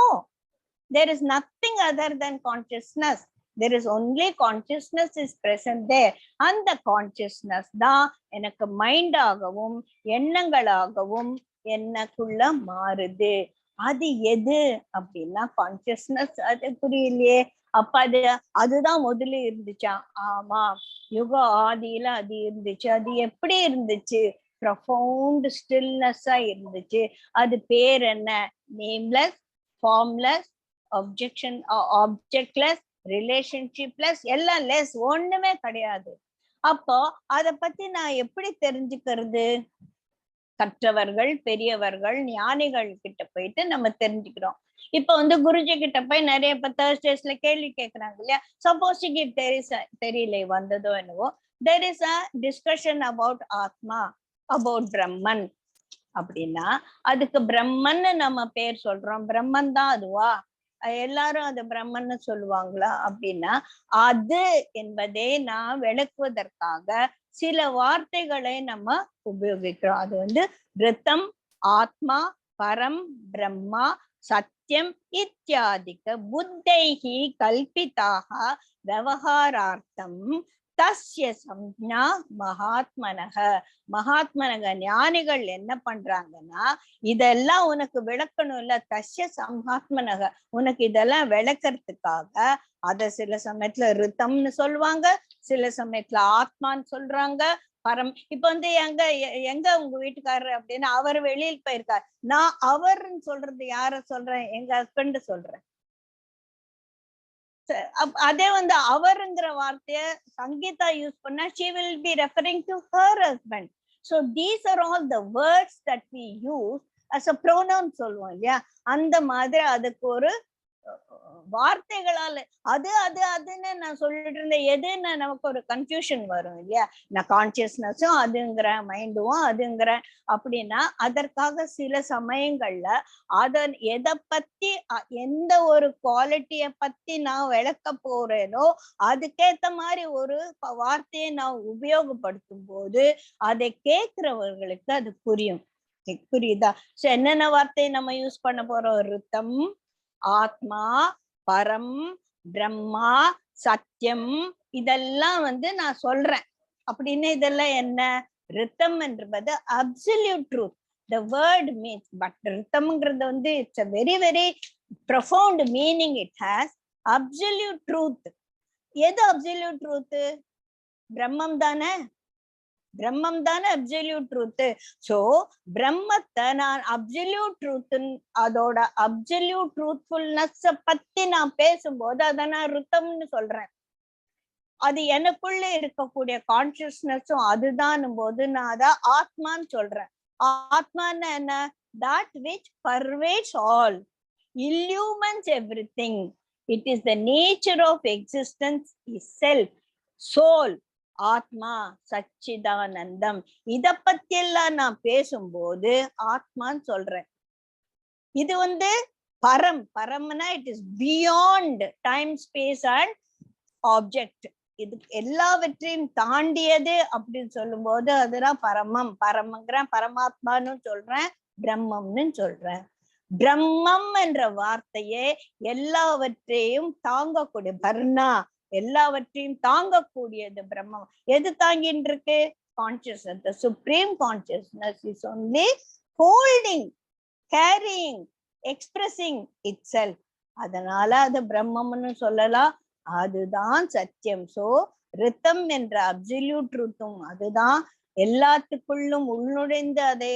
there is nothing other than consciousness. There is only consciousness is present there. அந்த கான்சியஸ்னஸ் தான் எனக்கு மைண்ட் ஆகவும் எண்ணங்களாகவும் எனக்குள்ள மாறுது. அது எது அப்படின்னா கான்சியஸ்னஸ். அது புரியலையே. அப்ப அதுதான் முதல்ல இருந்துச்சா? ஆமா, யுக ஆதியில அது இருந்துச்சு. அது எப்படி இருந்துச்சு? ப்ரொஃபவுண்ட் ஸ்டில்னஸா இருந்துச்சு. அது பேர் என்ன? நேம்லெஸ், ஃபார்ம்லெஸ், ஆப்ஜெக்ட்லெஸ், ரிலேஷன்ஷிப்லெஸ், எல்லாம் லெஸ், ஒண்ணுமே கிடையாது. அப்போ அத பத்தி நான் எப்படி தெரிஞ்சுக்கிறது? கற்றவர்கள், பெரியவர்கள், ஞானிகள் கிட்ட போயிட்டு நம்ம தெரிஞ்சுக்கிறோம். இப்ப வந்து குருஜி கிட்ட போய் நிறைய இப்ப Thursdaysல கேள்வி கேட்கறாங்க இல்லையா? சப்போஸ் தெரியல வந்ததோ என்னவோ, there is a discussion about ஆத்மா, about பிரம்மன் அப்படின்னா அதுக்கு பிரம்மன்னு நம்ம பேர் சொல்றோம். பிரம்மன் தான் அதுவா? எல்லாரும் அது பிரம்மன்னு சொல்லுவாங்களா அப்படின்னா, அது என்பதை நான் விளக்குவதற்காக சில வார்த்தைகளை நம்ம உபயோகிக்கிறோம். அது வந்து ரித்தம், ஆத்மா, பரம், பிரம்மா, சத்தியம் இத்தியாதிக்க புத்தைஹி கல்பிதாக விவகாரார்த்தம் தஸ்ய சம்ஞா மகாத்மனக. மகாத்மனக ஞானிகள் என்ன பண்றாங்கன்னா, இதெல்லாம் உனக்கு விளக்கணும் இல்ல, தஸ்ய சம்ஹாத்மனக, உனக்கு இதெல்லாம் விளக்கறதுக்காக அத சில சமயத்துல ரித்தம்னு சொல்லுவாங்க, சில சமயத்துல ஆத்மான்னு சொல்றாங்க, பரம். இப்ப வந்து எங்க உங்க வீட்டுக்காரர் அப்படின்னு அவர் வெளியில் போயிருக்காரு, நான் அவர்ன்னு சொல்றது யார சொல்றேன்? எங்க ஹஸ்பண்ட் சொல்றேன். அதே வந்து அவருங்கிற வார்த்தைய சங்கீதா யூஸ் பண்ணா she will be referring to her husband. So these are all the words that we use as a pronoun சொல்லுவோம் இல்லையா? அந்த மாதிரி அதுக்கு ஒரு வார்த்தைகளால அது அது அதுன்னு நான் சொல்லிட்டு இருந்தேன். எதுன்னு நமக்கு ஒரு கன்ஃபியூஷன் வரும் இல்லையா? நான் கான்சியஸ்னஸும் அதுங்கிறேன், மைண்டும் அதுங்கிறேன் அப்படின்னா அதற்காக சில சமயங்கள்ல அதன் எதை பத்தி எந்த ஒரு குவாலிட்டிய பத்தி நான் விளக்க போறேனோ அதுக்கேத்த மாதிரி ஒரு வார்த்தையை நான் உபயோகப்படுத்தும் போது அதை கேட்கிறவர்களுக்கு அது புரியும். புரியுதா? சோ என்னென்ன வார்த்தையை நம்ம யூஸ் பண்ண போறோம்? ரித்தம், ஆத்மா, பரம், பிரம்மா, சத்தியம், இதெல்லாம் வந்து நான் சொல்றேன் அப்படின்னு. இதெல்லாம் என்ன? ரித்தம் என்பது absolute truth. The word means, but ரித்தம்ங்கிறது வந்து it's a very very profound meaning it has. Absolute truth. எது அப்சல்யூட் ட்ரூத்? பிரம்மம் தானே? பிரம்மம் தானே அப்சல்யூட் ட்ரூத். சோ பிரம்மத்தை நான் அப்சல்யூட் ட்ரூத், அதோட அப்சல்யூட் ட்ரூத்ஃபுல்னஸ் பத்தி நான் பேசும்போது அதை நான் ரித்தம்னு சொல்றேன். அது எனக்குள்ள இருக்கக்கூடிய கான்சியஸ்னஸும் அதுதான் போது நான் அதை ஆத்மான்னு சொல்றேன். ஆத்மான்னு என்ன? that which pervades all, illumines everything. It is the nature of existence, is self, soul. ஆத்மா சச்சிதானந்தம். இத பத்தி எல்லாம் நான் பேசும்போது ஆத்மான்னு சொல்றேன். இது பரம்னா it is beyond time space and object. இது எல்லாவற்றையும் தாண்டியது அப்படின்னு சொல்லும் போது அதுதான் பரமங்கிறேன், பரமாத்மான்னு சொல்றேன், பிரம்மம்னு சொல்றேன். பிரம்மம் என்ற வார்த்தையே எல்லாவற்றையும் தாங்கக்கூடிய பர்ணா, எல்லாவற்றையும் தாங்கக்கூடியது பிரம்மம். எது தாங்கின்னு இருக்கு? Consciousness. The supreme consciousness is only holding, carrying, expressing itself. அதனால அது பிரம்மம்னு சொல்லலாம். அதுதான் சத்தியம். சோ ரித்தம் என்ற அப்சல்யூட் ட்ரூத்தும் அதுதான், எல்லாத்துக்குள்ளும் உள்நுழைந்து அதை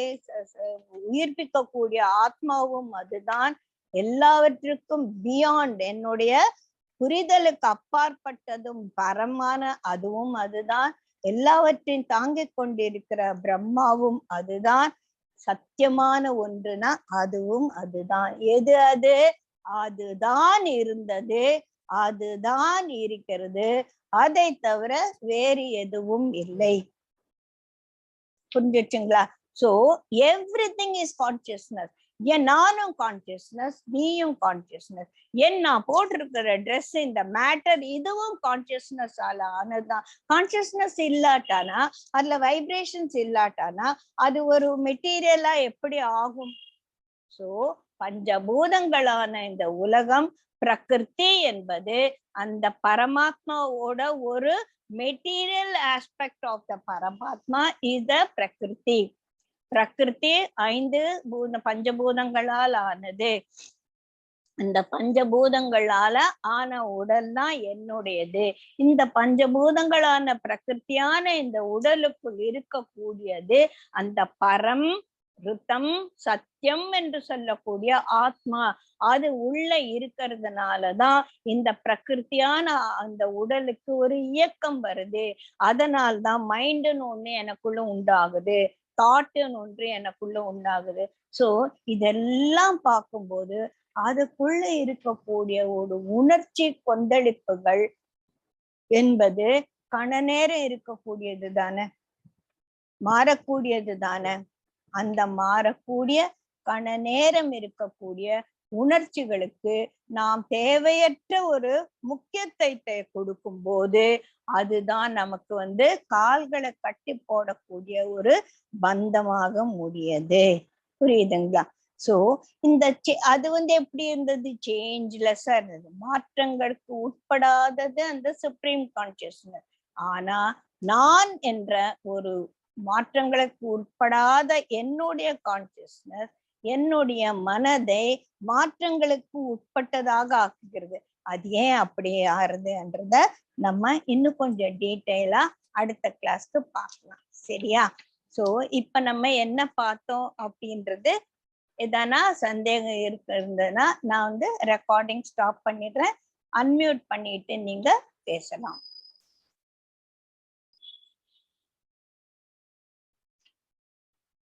உயிர்ப்பிக்க கூடிய ஆத்மாவும் அதுதான், எல்லாவற்றுக்கும் பியாண்ட் என்னுடைய புரிதலுக்கு அப்பாற்பட்டதும் பரமான அதுவும் அதுதான், எல்லாவற்றையும் தாங்கிக் கொண்டிருக்கிற பிரம்மாவும் அதுதான், சத்தியமான ஒன்றுனா அதுவும் அதுதான். எது அது? அதுதான் இருந்தது, அதுதான் இருக்கிறது, அதை தவிர வேறு எதுவும் இல்லை. புரிஞ்சுச்சுங்களா? So everything is consciousness. நானும் கான்சியஸ்னஸ், நீயும் கான்சியஸ்னஸ். நான் போட்டிருக்கிற ட்ரெஸ், இந்த மேட்டர், இதுவும் கான்சியஸ்னஸ் ஆனதுதான். கான்சியஸ்னஸ் இல்லாட்டானா, அதுல வைப்ரேஷன்ஸ் இல்லாட்டானா அது ஒரு மெட்டீரியலா எப்படி ஆகும்? சோ பஞ்சபூதங்களான இந்த உலகம், பிரகிருதி என்பது அந்த பரமாத்மாவோட ஒரு மெட்டீரியல் ஆஸ்பெக்ட் ஆஃப் த பரமாத்மா இஸ் த பிரகிருதி. பிரகிருதி 5 பஞ்சபூதங்களால் ஆனது. இந்த பஞ்சபூதங்களால ஆன உடல் தான் என்னுடையது. இந்த பஞ்சபூதங்களான பிரகிருத்தியான இந்த உடலுக்குள் இருக்கக்கூடியது அந்த பரம் ருத்தம் சத்தியம் என்று சொல்லக்கூடிய ஆத்மா. அது உள்ள இருக்கிறதுனாலதான் இந்த பிரகிருத்தியான அந்த உடலுக்கு ஒரு இயக்கம் வருது. அதனால்தான் மைண்டுன்னு ஒண்ணு எனக்குள்ள உண்டாகுது, தாட்டுன்னு ஒன்று எனக்குள்ள உண்டாகுது. சோ இதெல்லாம் பார்க்கும்போது அதுக்குள்ள இருக்கக்கூடிய ஒரு உணர்ச்சி கொந்தளிப்புகள் என்பது கண நேரம் இருக்கக்கூடியது தானே, மாறக்கூடியது தானே. அந்த மாறக்கூடிய கண நேரம் இருக்கக்கூடிய உணர்ச்சிகளுக்கு நாம் தேவையற்ற ஒரு முக்கியத்துவத்தை கொடுக்கும் போது அதுதான் நமக்கு கால்களை கட்டி போடக்கூடிய ஒரு பந்தமாக முடியது. புரியுதுங்களா? சோ இந்த அது எப்படி இருந்தது? சேஞ்ச்லெஸ்ஸா இருந்தது, மாற்றங்களுக்கு உட்படாதது அந்த சுப்ரீம் கான்சியஸ்னஸ். ஆனா நான் என்ற ஒரு மாற்றங்களுக்கு உட்படாத என்னுடைய கான்சியஸ்னஸ் என்னுடைய மனதை மாற்றங்களுக்கு உட்பட்டதாக ஆக்குகிறது. அது ஏன் அப்படியே ஆறுதுன்றத நம்ம இன்னும் கொஞ்சம் டீட்டெயிலா அடுத்த கிளாஸ்க்கு பார்க்கலாம். சரியா? சோ இப்ப நம்ம என்ன பார்த்தோம் அப்படின்றது, எதனா சந்தேகம் இருந்ததுன்னா நான் ரெக்கார்டிங் ஸ்டாப் பண்ணிடுறேன். அன்மியூட் பண்ணிட்டு நீங்க பேசலாம்.